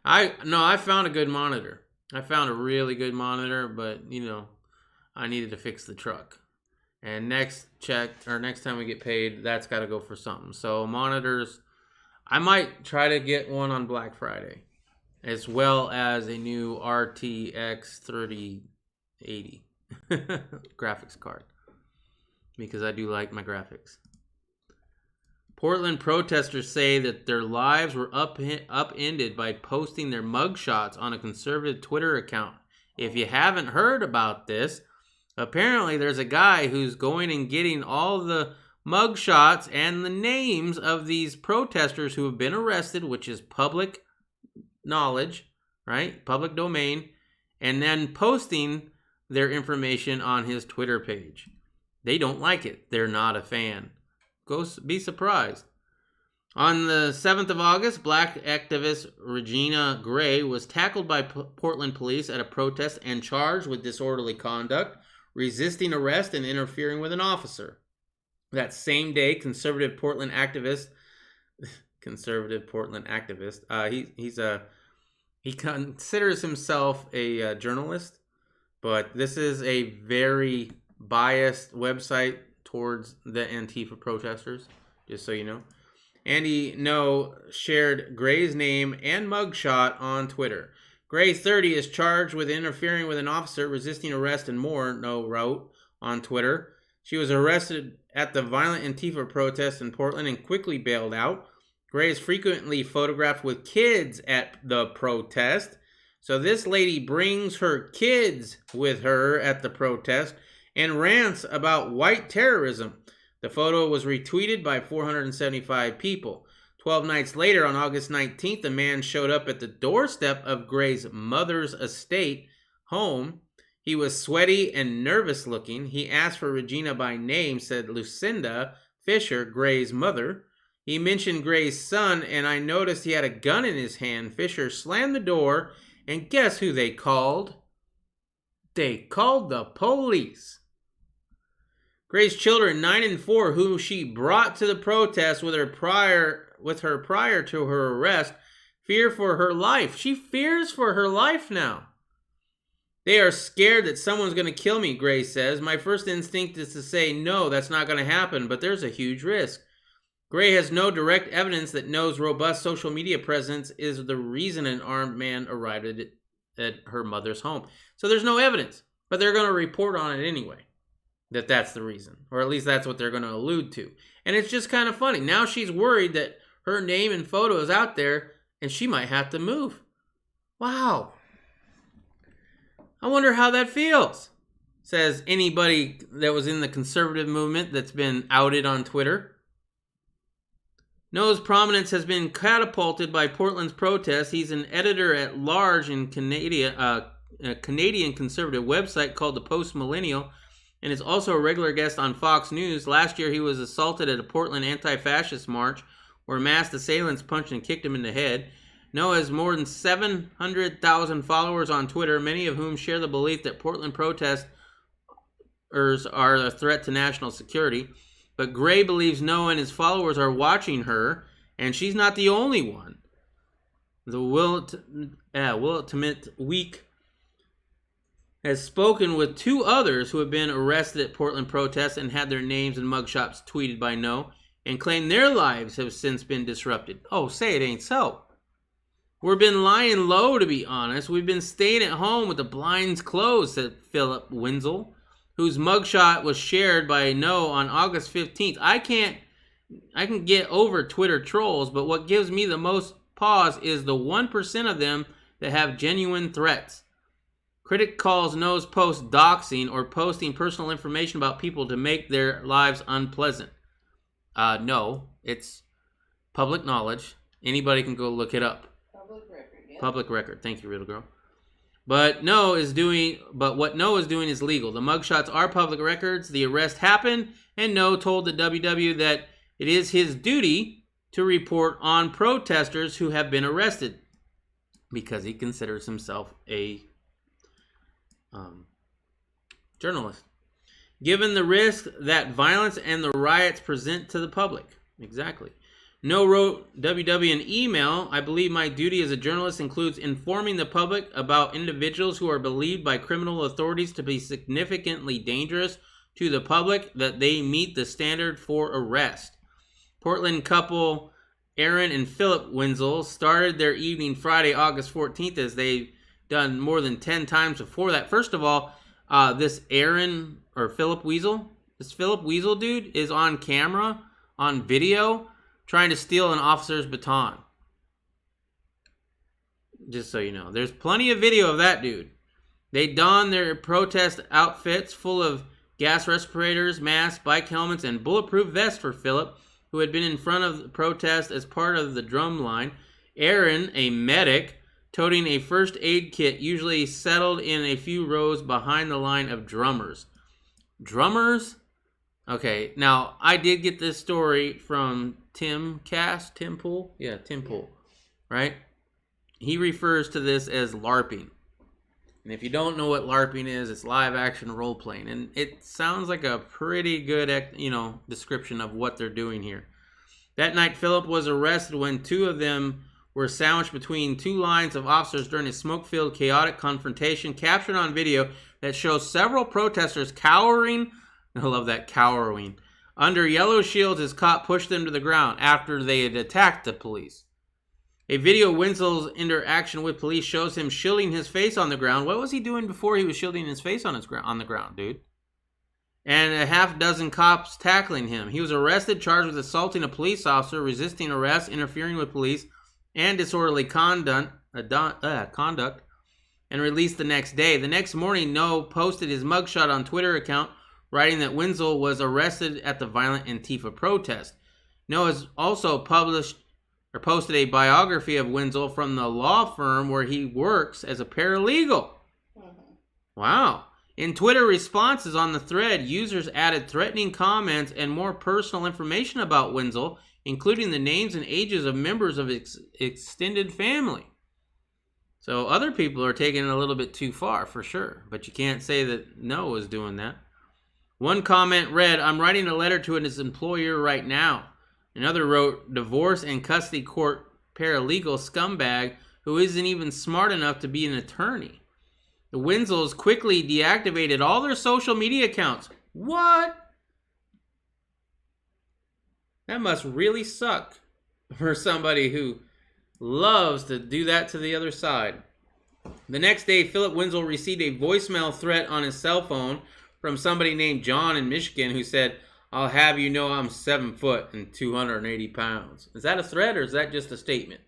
Speaker 2: I found a good monitor. I found a really good monitor, but, I needed to fix the truck. And next time we get paid, that's got to go for something. So monitors, I might try to get one on Black Friday, as well as a new RTX 3080 graphics card, because I do like my graphics. Portland protesters say that their lives were upended by posting their mugshots on a conservative Twitter account. If you haven't heard about this, apparently there's a guy who's going and getting all the mugshots and the names of these protesters who have been arrested, which is public knowledge, right? Public domain, and then posting their information on his Twitter page. They don't like it. They're not a fan. Go be surprised. On the 7th of August, black activist Regina Gray was tackled by Portland police at a protest and charged with disorderly conduct, resisting arrest, and interfering with an officer. That same day, conservative Portland activist, he considers himself a journalist, but this is a very biased website towards the Antifa protesters, just so you know. Andy No shared Gray's name and mugshot on Twitter. Gray, 30, is charged with interfering with an officer, resisting arrest, and more, No wrote on Twitter. She was arrested at the violent Antifa protest in Portland and quickly bailed out. Gray is frequently photographed with kids at the protest. So this lady brings her kids with her at the protest and rants about white terrorism. The photo was retweeted by 475 people. 12 nights later, on August 19th, a man showed up at the doorstep of Gray's mother's estate home. He was sweaty and nervous looking. He asked for Regina by name, said Lucinda Fisher, Gray's mother. He mentioned Gray's son, and I noticed he had a gun in his hand. Fisher slammed the door, and guess who they called? They called the police. Gray's children, 9 and 4, who she brought to the protest with her prior to her arrest, fear for her life. She fears for her life now. They are scared that someone's going to kill me, Gray says. My first instinct is to say, no, that's not going to happen, but there's a huge risk. Gray has no direct evidence that No's robust social media presence is the reason an armed man arrived at her mother's home. So there's no evidence, but they're going to report on it anyway. That's the reason, or at least that's what they're going to allude to. And it's just kind of funny. Now she's worried that her name and photo is out there and she might have to move. Wow. I wonder how that feels, says anybody that was in the conservative movement that's been outed on Twitter. Noah's prominence has been catapulted by Portland's protests. He's an editor-at-large in a Canadian conservative website called The Post-Millennial, and is also a regular guest on Fox News. Last year, he was assaulted at a Portland anti-fascist march where masked assailants punched and kicked him in the head. Noah has more than 700,000 followers on Twitter, many of whom share the belief that Portland protesters are a threat to national security. But Gray believes Noah and his followers are watching her, and she's not the only one. The Willamette Week has spoken with two others who have been arrested at Portland protests and had their names and mugshots tweeted by Noah, and claim their lives have since been disrupted. Oh, say it ain't so. We've been lying low, to be honest. We've been staying at home with the blinds closed, said Philip Wenzel, whose mugshot was shared by Noah on August 15th. I can get over Twitter trolls, but what gives me the most pause is the 1% of them that have genuine threats. Critic calls Noah's post doxing or posting personal information about people to make their lives unpleasant. No, it's public knowledge. Anybody can go look it up.
Speaker 3: Public record, yeah.
Speaker 2: Public record. Thank you, little girl. But what Noah is doing is legal. The mugshots are public records. The arrest happened, and Noah told the WW that it is his duty to report on protesters who have been arrested because he considers himself a journalist. Given the risk that violence and the riots present to the public. Exactly. Noah wrote WW an email. I believe my duty as a journalist includes informing the public about individuals who are believed by criminal authorities to be significantly dangerous to the public, that they meet the standard for arrest. Portland couple Aaron and Philip Wenzel started their evening Friday, August 14th, as they've done more than 10 times before that. First of all, this Aaron or Philip Weasel, this Philip Weasel dude is on camera, on video, trying to steal an officer's baton. Just so you know. There's plenty of video of that dude. They don their protest outfits full of gas respirators, masks, bike helmets, and bulletproof vests for Philip, who had been in front of the protest as part of the drum line. Aaron, a medic, toting a first aid kit, usually settled in a few rows behind the line of drummers. Drummers? Okay, now I did get this story from Tim Pool? Yeah, Tim Pool, right? He refers to this as LARPing. And if you don't know what LARPing is, it's live action role playing. And it sounds like a pretty good, description of what they're doing here. That night, Philip was arrested when two of them were sandwiched between two lines of officers during a smoke-filled, chaotic confrontation captured on video that shows several protesters cowering. I love that, cowering. Under yellow shields as cop pushed them to the ground after they had attacked the police. A video of Wenzel's interaction with police shows him shielding his face on the ground. What was he doing before he was shielding his face on the ground, dude? And a half dozen cops tackling him. He was arrested, charged with assaulting a police officer, resisting arrest, interfering with police, and disorderly conduct, and released the next day. The next morning, Noah posted his mugshot on Twitter account, writing that Wenzel was arrested at the violent Antifa protest. Noah has also posted a biography of Wenzel from the law firm where he works as a paralegal. Wow. In Twitter responses on the thread, users added threatening comments and more personal information about Wenzel, including the names and ages of members of its extended family. So other people are taking it a little bit too far, for sure. But you can't say that Noah was doing that. One comment read, "I'm writing a letter to his employer right now." Another wrote, "Divorce and custody court paralegal scumbag who isn't even smart enough to be an attorney." The Wenzels quickly deactivated all their social media accounts. What? That must really suck for somebody who loves to do that to the other side. The next day, Philip Wenzel received a voicemail threat on his cell phone from somebody named John in Michigan who said, "I'll have you know I'm 7 foot and 280 pounds." Is that a threat or is that just a statement?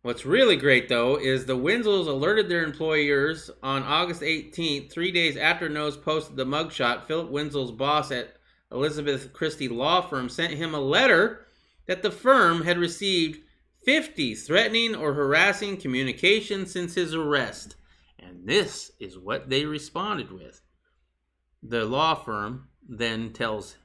Speaker 2: What's really great, though, is the Wenzels alerted their employers on August 18th, 3 days after Nose posted the mugshot. Philip Wenzel's boss at Elizabeth Christie Law Firm sent him a letter that the firm had received 50 threatening or harassing communications since his arrest. And this is what they responded with. The law firm then tells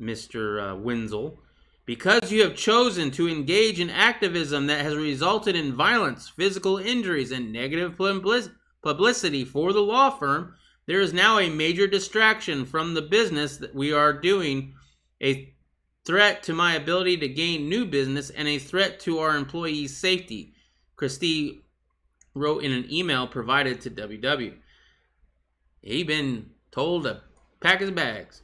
Speaker 2: Mr. Wenzel, "Because you have chosen to engage in activism that has resulted in violence, physical injuries, and negative publicity for the law firm, there is now a major distraction from the business that we are doing, a threat to my ability to gain new business, and a threat to our employees' safety," Christie wrote in an email provided to WW. He'd been told to pack his bags.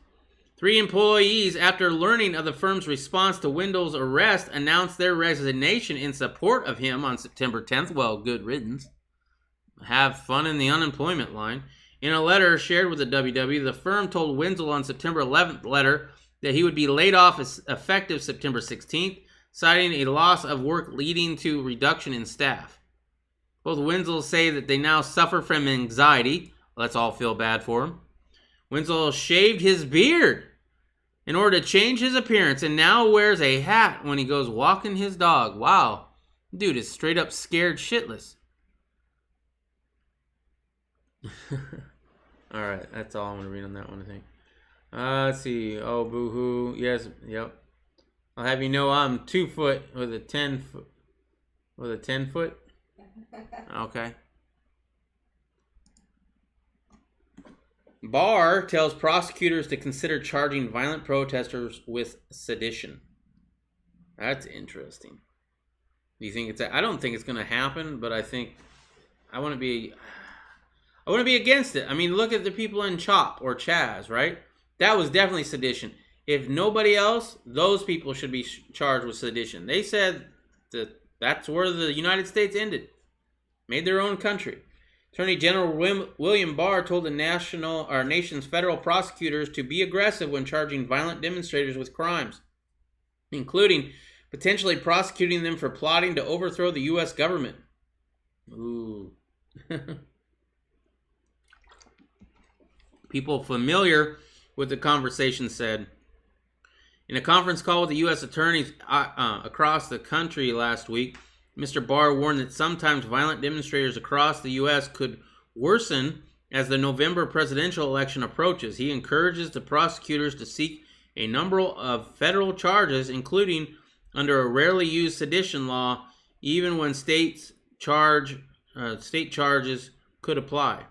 Speaker 2: 3 employees, after learning of the firm's response to Wenzel's arrest, announced their resignation in support of him on September 10th. Well, good riddance. Have fun in the unemployment line. In a letter shared with the WW, the firm told Wenzel on September 11th letter that he would be laid off effective September 16th, citing a loss of work leading to reduction in staff. Both Wenzels say that they now suffer from anxiety. Let's all feel bad for him. Wenzel shaved his beard in order to change his appearance and now wears a hat when he goes walking his dog. Wow. Dude is straight up scared shitless. Alright, that's all I'm going to read on that one, I think. Let's see. Oh, boo-hoo. Yes, yep. I'll have you know I'm 2 foot with a 10 foot. With a 10 foot? Okay. Barr tells prosecutors to consider charging violent protesters with sedition. That's interesting. Do you think it's? I don't think it's going to happen, but I think I want to be against it. I mean, look at the people in CHOP or Chaz, right? That was definitely sedition. If nobody else, those people should be charged with sedition. They said that that's where the United States ended. Made their own country. Attorney General William Barr told the nation's federal prosecutors to be aggressive when charging violent demonstrators with crimes, including potentially prosecuting them for plotting to overthrow the U.S. government. Ooh. People familiar with the conversation said, in a conference call with the U.S. attorneys across the country last week, Mr. Barr warned that sometimes violent demonstrators across the U.S. could worsen as the November presidential election approaches. He encourages the prosecutors to seek a number of federal charges, including under a rarely used sedition law, even when state charges could apply.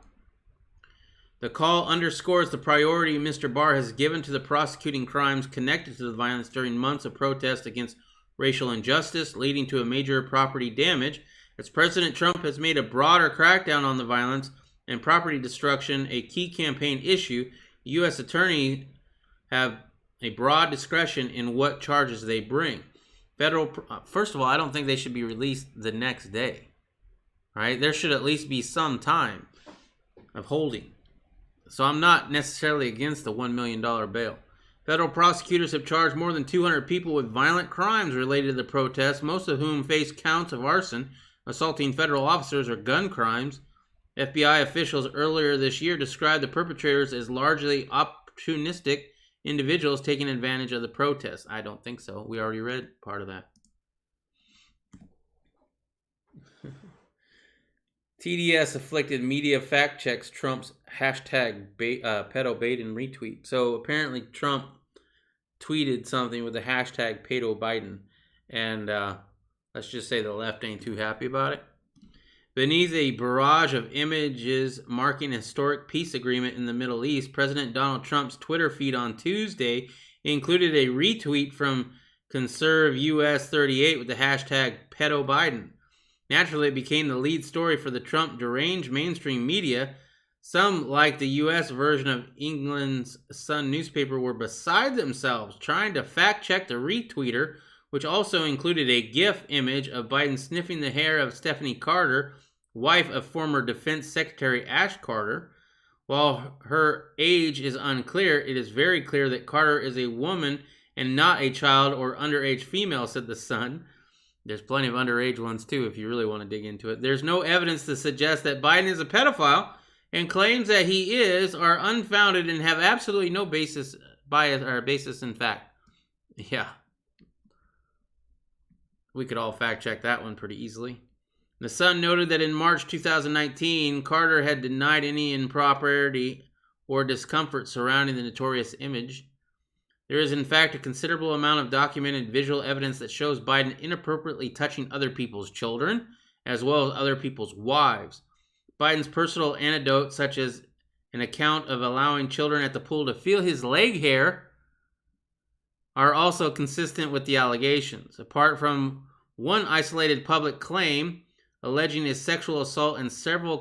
Speaker 2: The call underscores the priority Mr. Barr has given to the prosecuting crimes connected to the violence during months of protest against racial injustice, leading to a major property damage. As President Trump has made a broader crackdown on the violence and property destruction a key campaign issue, U.S. attorneys have a broad discretion in what charges they bring. First of all, I don't think they should be released the next day. Right? There should at least be some time of holding. So I'm not necessarily against the $1 million bail. Federal prosecutors have charged more than 200 people with violent crimes related to the protests, most of whom face counts of arson, assaulting federal officers, or gun crimes. FBI officials earlier this year described the perpetrators as largely opportunistic individuals taking advantage of the protests. I don't think so. We already read part of that. TDS afflicted media fact checks Trump's hashtag pedo Biden retweet. So apparently Trump tweeted something with the hashtag pedo Biden, and let's just say the left ain't too happy about it. Beneath a barrage of images marking a historic peace agreement in the Middle East, President Donald Trump's Twitter feed on Tuesday included a retweet from Conserve US 38 with the hashtag pedo Biden. Naturally, it became the lead story for the Trump deranged mainstream media. Some, like the U.S. version of England's Sun newspaper, were beside themselves trying to fact-check the retweeter which also included a GIF image of Biden sniffing the hair of Stephanie Carter, wife of former Defense Secretary Ash Carter. While her age is unclear, it is very clear that Carter is a woman and not a child or underage female, said the Sun. There's plenty of underage ones too if you really want to dig into it. There's no evidence to suggest that Biden is a pedophile, and claims that he is are unfounded and have absolutely no basis in fact. Yeah. We could all fact check that one pretty easily. The Sun noted that in March 2019, Carter had denied any impropriety or discomfort surrounding the notorious image. There is in fact a considerable amount of documented visual evidence that shows Biden inappropriately touching other people's children, as well as other people's wives. Biden's personal anecdotes, such as an account of allowing children at the pool to feel his leg hair, are also consistent with the allegations. Apart from one isolated public claim alleging his sexual assault and several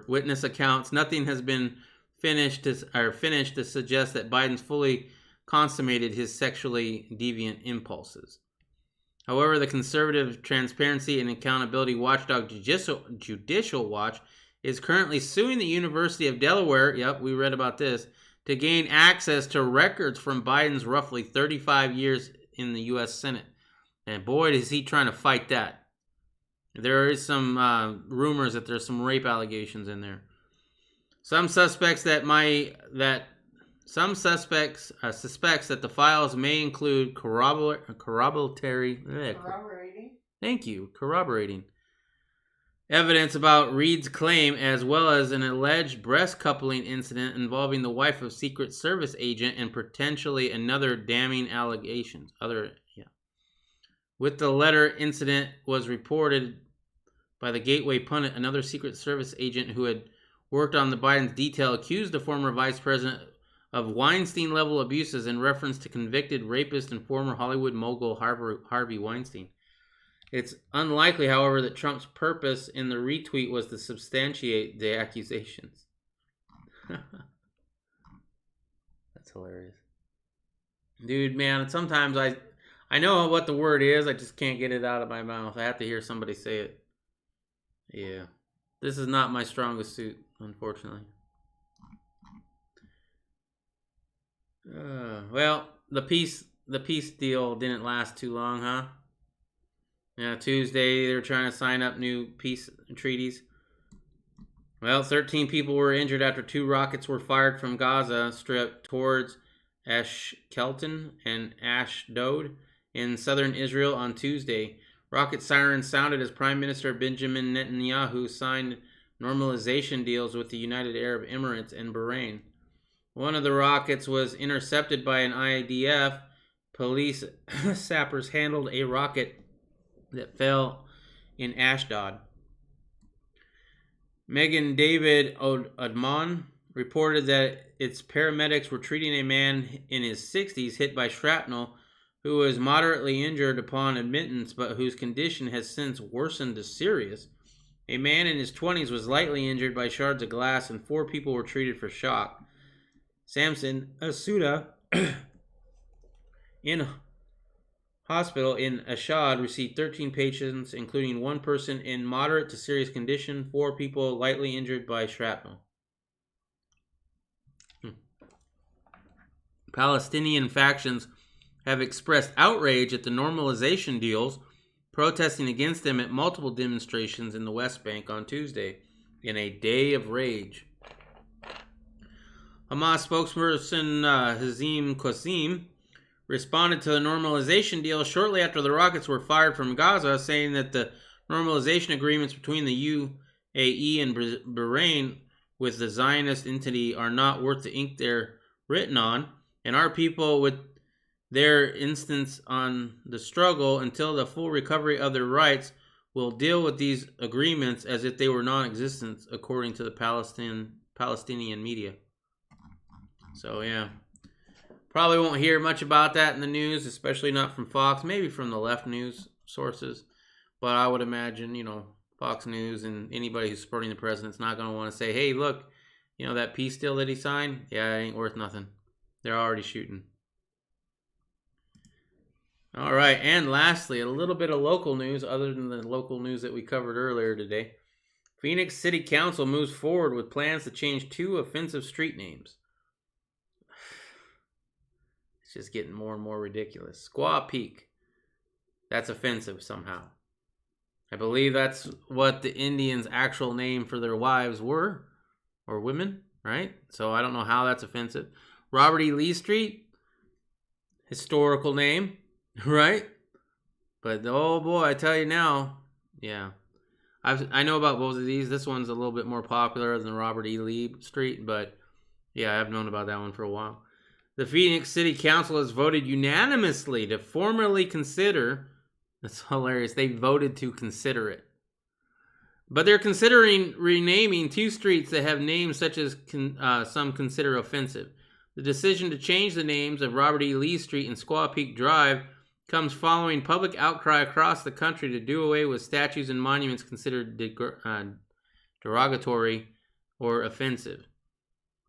Speaker 2: witness accounts, nothing has been finished to suggest that Biden's fully consummated his sexually deviant impulses. However, the conservative transparency and accountability watchdog Judicial Watch is currently suing the University of Delaware, yep, we read about this, to gain access to records from Biden's roughly 35 years in the U.S. Senate. And boy, is he trying to fight that. There is some rumors that there's some rape allegations in there. Some suspects suspects that the files may include corroborating evidence about Reid's claim, as well as an alleged breast coupling incident involving the wife of Secret Service agent and potentially another damning allegations. With the letter incident was reported by the Gateway Pundit, another Secret Service agent who had worked on the Biden's detail accused the former vice president of Weinstein-level abuses in reference to convicted rapist and former Hollywood mogul Harvey Weinstein. It's unlikely, however, that Trump's purpose in the retweet was to substantiate the accusations. That's hilarious. Dude, man, sometimes I know what the word is, I just can't get it out of my mouth. I have to hear somebody say it. Yeah. This is not my strongest suit, unfortunately. Well, the peace deal didn't last too long, huh? Yeah, Tuesday, they're trying to sign up new peace treaties. Well, 13 people were injured after 2 rockets were fired from Gaza Strip towards Ashkelon and Ashdod in southern Israel on Tuesday. Rocket sirens sounded as Prime Minister Benjamin Netanyahu signed normalization deals with the United Arab Emirates and Bahrain. One of the rockets was intercepted by an IDF. Police sappers handled a rocket that fell in Ashdod. Megan David Odman reported that its paramedics were treating a man in his 60s hit by shrapnel who was moderately injured upon admittance but whose condition has since worsened to serious. A man in his 20s was lightly injured by shards of glass and 4 people were treated for shock. Samson Asuda in hospital in Ashad received 13 patients, including 1 person in moderate to serious condition, 4 people lightly injured by shrapnel. Palestinian factions have expressed outrage at the normalization deals, protesting against them at multiple demonstrations in the West Bank on Tuesday, in a day of rage. Hamas spokesperson Hazim Qasim responded to the normalization deal shortly after the rockets were fired from Gaza, saying that the normalization agreements between the UAE and Bahrain with the Zionist entity are not worth the ink they're written on, and our people with their instance on the struggle until the full recovery of their rights will deal with these agreements as if they were non-existent, according to the Palestinian media. So, yeah. Probably won't hear much about that in the news, especially not from Fox, maybe from the left news sources. But I would imagine, Fox News and anybody who's supporting the president's not going to want to say, hey, look, that peace deal that he signed, yeah, it ain't worth nothing. They're already shooting. All right, and lastly, a little bit of local news other than the local news that we covered earlier today. Phoenix City Council moves forward with plans to change 2 offensive street names. It's just getting more and more ridiculous. Squaw Peak. That's offensive somehow. I believe that's what the Indians' actual name for their wives were, or women, right? So I don't know how that's offensive. Robert E. Lee Street, historical name, right? But oh boy, I tell you now, yeah. I know about both of these. This one's a little bit more popular than Robert E. Lee Street, but yeah, I've known about that one for a while. The Phoenix City Council has voted unanimously to formally consider. That's hilarious. They voted to consider it. But they're considering renaming 2 streets that have names such as some consider offensive. The decision to change the names of Robert E. Lee Street and Squaw Peak Drive comes following public outcry across the country to do away with statues and monuments considered derogatory or offensive.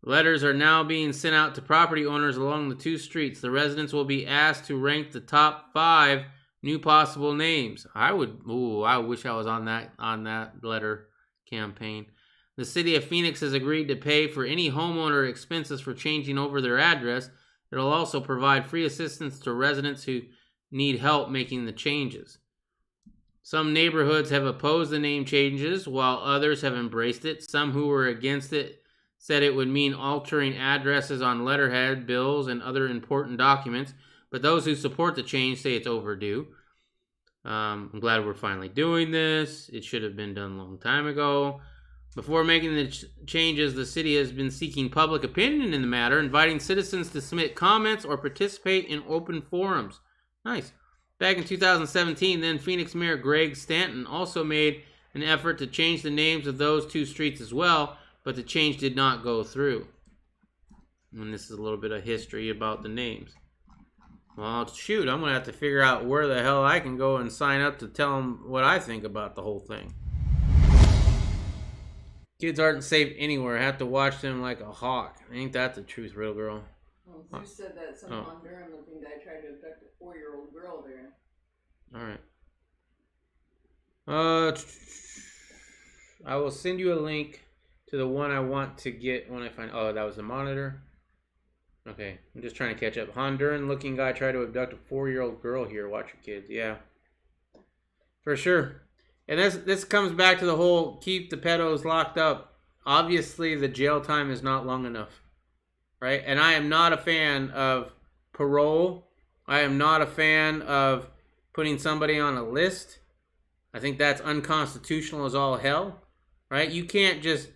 Speaker 2: Letters are now being sent out to property owners along the 2 streets. The residents will be asked to rank the top 5 new possible names. I wish I was on that letter campaign. The city of Phoenix has agreed to pay for any homeowner expenses for changing over their address. It'll also provide free assistance to residents who need help making the changes. Some neighborhoods have opposed the name changes, while others have embraced it. Some who were against it said it would mean altering addresses on letterhead, bills, and other important documents, but those who support the change say it's overdue. I'm glad we're finally doing this. It should have been done a long time ago. Before making the changes, the city has been seeking public opinion in the matter, inviting citizens to submit comments or participate in open forums. Nice. Back in 2017, then Phoenix Mayor Greg Stanton also made an effort to change the names of those 2 streets as well, but the change did not go through. And this is a little bit of history about the names. Well, shoot, I'm going to have to figure out where the hell I can go and sign up to tell them what I think about the whole thing. Kids aren't safe anywhere. I have to watch them like a hawk. Ain't that the truth, real girl?
Speaker 3: Well, Zeus said that some Honduran looking guy tried to abduct a 4-year-old girl there.
Speaker 2: Alright. I will send you a link to the one I want to get when I find... Oh, that was the monitor? Okay, I'm just trying to catch up. Honduran looking guy tried to abduct a 4-year-old girl here. Watch your kids. Yeah. For sure. And this comes back to the whole keep the pedos locked up. Obviously, the jail time is not long enough. Right? And I am not a fan of parole. I am not a fan of putting somebody on a list. I think that's unconstitutional as all hell. Right? You can't just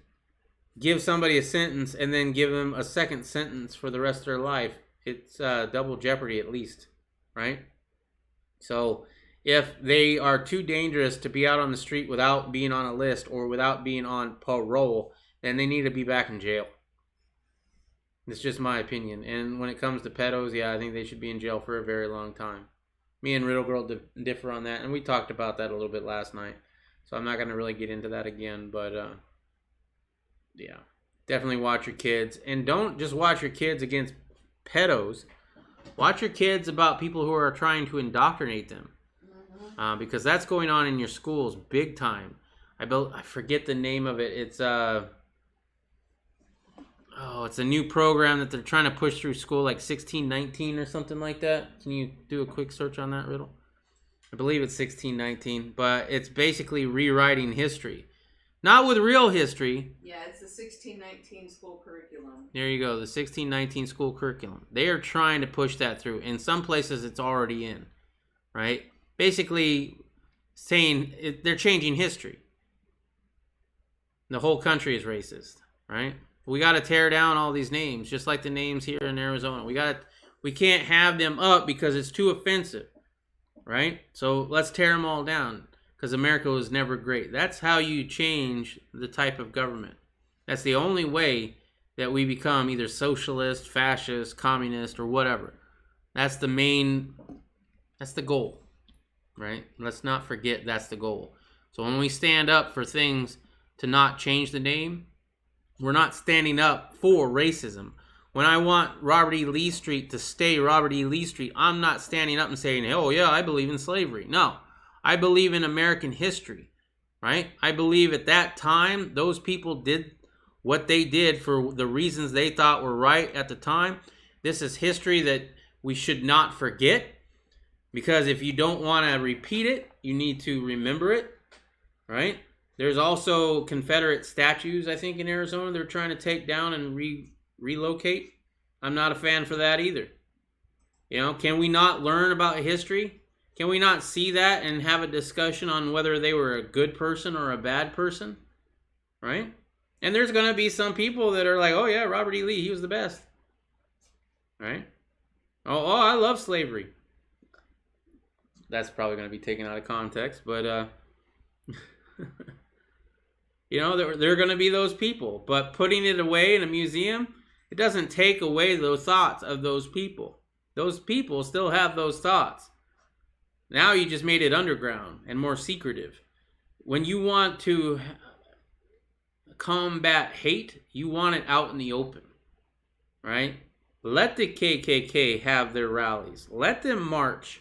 Speaker 2: give somebody a sentence and then give them a second sentence for the rest of their life. It's double jeopardy at least. Right? So if they are too dangerous to be out on the street without being on a list or without being on parole, then they need to be back in jail. It's just my opinion. And when it comes to pedos, yeah, I think they should be in jail for a very long time. Me and Riddle Girl differ on that, and we talked about that a little bit last night. So I'm not going to really get into that again, but yeah. Definitely watch your kids. And don't just watch your kids against pedos. Watch your kids about people who are trying to indoctrinate them. Because that's going on in your schools big time. I forget the name of it. It's it's a new program that they're trying to push through school, like C-19 or something like that. Can you do a quick search on that, Riddle? I believe it's C-19, but it's basically rewriting history. Not with real history.
Speaker 3: Yeah, it's the 1619 school curriculum.
Speaker 2: There you go, the 1619 school curriculum. They are trying to push that through. In some places, it's already in, right? Basically saying they're changing history. The whole country is racist, right? We got to tear down all these names, just like the names here in Arizona. We can't have them up because it's too offensive, right? So let's tear them all down because America was never great. That's how you change the type of government. That's the only way that we become either socialist, fascist, communist, or whatever. That's the goal, right? Let's not forget that's the goal. So when we stand up for things to not change the name, we're not standing up for racism. When I want Robert E. Lee Street to stay Robert E. Lee Street, I'm not standing up and saying, oh yeah, I believe in slavery. No, I believe in American history, right? I believe at that time, those people did what they did for the reasons they thought were right at the time. This is history that we should not forget, because if you don't want to repeat it, you need to remember it, right? There's also Confederate statues, I think, in Arizona they're trying to take down and relocate. I'm not a fan for that either. You know, can we not learn about history? Can we not see that and have a discussion on whether they were a good person or a bad person? Right? And there's going to be some people that are like, oh yeah, Robert E. Lee, he was the best. Right? Oh, I love slavery. That's probably going to be taken out of context, but you know, there are going to be those people. But putting it away in a museum, it doesn't take away those thoughts of those people. Those people still have those thoughts. Now you just made it underground and more secretive. When you want to combat hate, you want it out in the open, right? Let the KKK have their rallies. Let them march.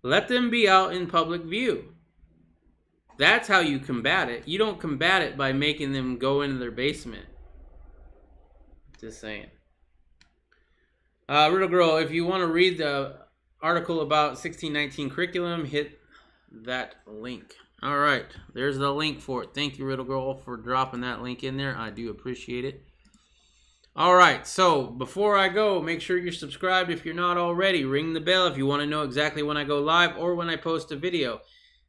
Speaker 2: Let them be out in public view. That's how you combat it. You don't combat it by making them go into their basement. Just saying. Riddle Girl, if you want to read the article about 1619 curriculum, hit that link. All right, there's the link for it. Thank you, Riddle Girl, for dropping that link in there. I do appreciate it. All right, so before I go, make sure you're subscribed if you're not already. Ring the bell if you want to know exactly when I go live or when I post a video.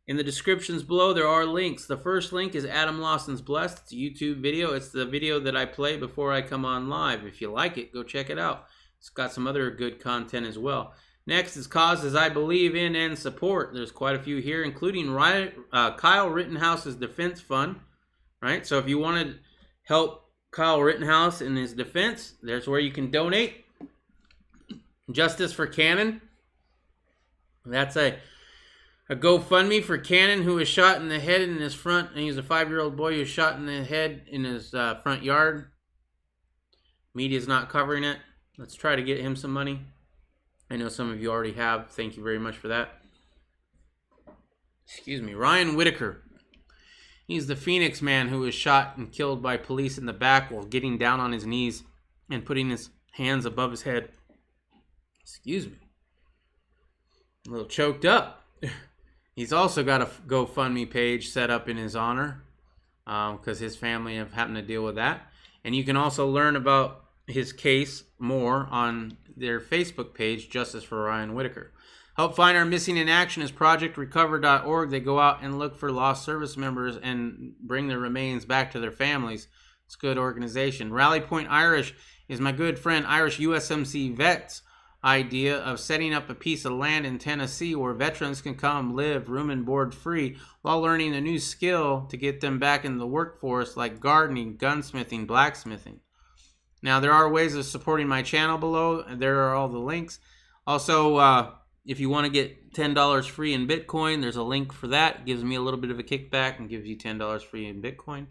Speaker 2: In the descriptions below, there are links. The first link is Adam Lawson's Blessed. It's a YouTube video. It's the video that I play before I come on live. If you like it, go check it out. It's got some other good content as well. Next is Causes I Believe in and Support. There's quite a few here, including Kyle Rittenhouse's Defense Fund. Right? So if you want to help Kyle Rittenhouse in his defense, there's where you can donate. Justice for Cannon. That's a GoFundMe for Cannon, who was shot in the head in his front. And he's a 5-year-old boy who was shot in the head in his front yard. Media's not covering it. Let's try to get him some money. I know some of you already have. Thank you very much for that. Excuse me. Ryan Whitaker. He's the Phoenix man who was shot and killed by police in the back while getting down on his knees and putting his hands above his head. Excuse me. A little choked up. He's also got a GoFundMe page set up in his honor because his family have happened to deal with that. And you can also learn about his case more on their Facebook page, Justice for Ryan Whitaker. Help find our missing in action is projectrecover.org. They go out and look for lost service members and bring their remains back to their families. It's a good organization. Rally Point Irish is my good friend Irish USMC vets' idea of setting up a piece of land in Tennessee where veterans can come live room and board free while learning a new skill to get them back in the workforce, like gardening, gunsmithing, blacksmithing. Now, there are ways of supporting my channel below. There are all the links. Also, if you want to get $10 free in Bitcoin, there's a link for that. It gives me a little bit of a kickback and gives you $10 free in Bitcoin.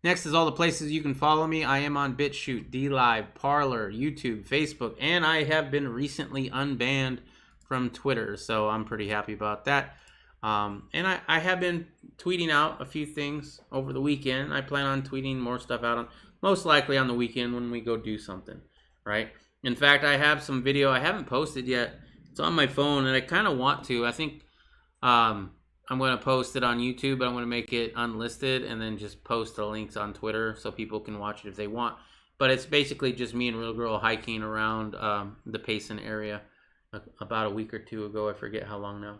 Speaker 2: Next is all the places you can follow me. I am on BitChute, DLive, Parler, YouTube, Facebook, and I have been recently unbanned from Twitter, so I'm pretty happy about that. And I have been tweeting out a few things over the weekend. I plan on tweeting more stuff out, most likely on the weekend when we go do something, right? In fact, I have some video I haven't posted yet. It's on my phone, and I kind of want to. I think I'm going to post it on YouTube, but I'm going to make it unlisted and then just post the links on Twitter so people can watch it if they want. But it's basically just me and Real Girl hiking around the Payson area about a week or two ago. I forget how long now.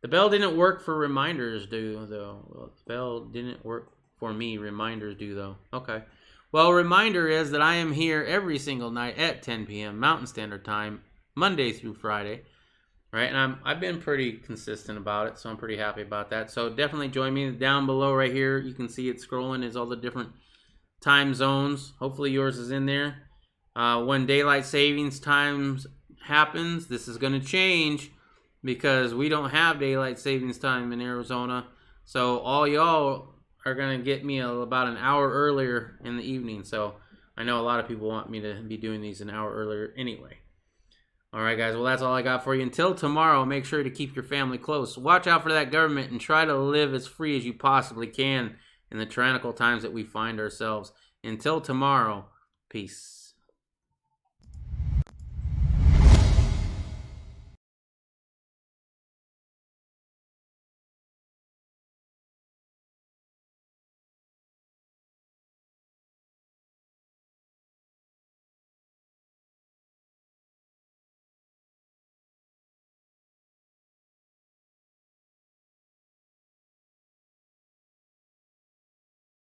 Speaker 2: The bell didn't work for reminders, though. Well, the bell didn't work for me. Reminders do, though. Okay. Well, reminder is that I am here every single night at 10 p.m. Mountain Standard Time, Monday through Friday, right? And I've been pretty consistent about it, so I'm pretty happy about that. So definitely join me down below right here. You can see it scrolling is all the different time zones. Hopefully yours is in there. When daylight savings times happens, this is going to change because we don't have daylight savings time in Arizona. So all y'all are going to get me about an hour earlier in the evening. So I know a lot of people want me to be doing these an hour earlier anyway. All right, guys. Well, that's all I got for you. Until tomorrow, make sure to keep your family close. Watch out for that government and try to live as free as you possibly can in the tyrannical times that we find ourselves. Until tomorrow, peace.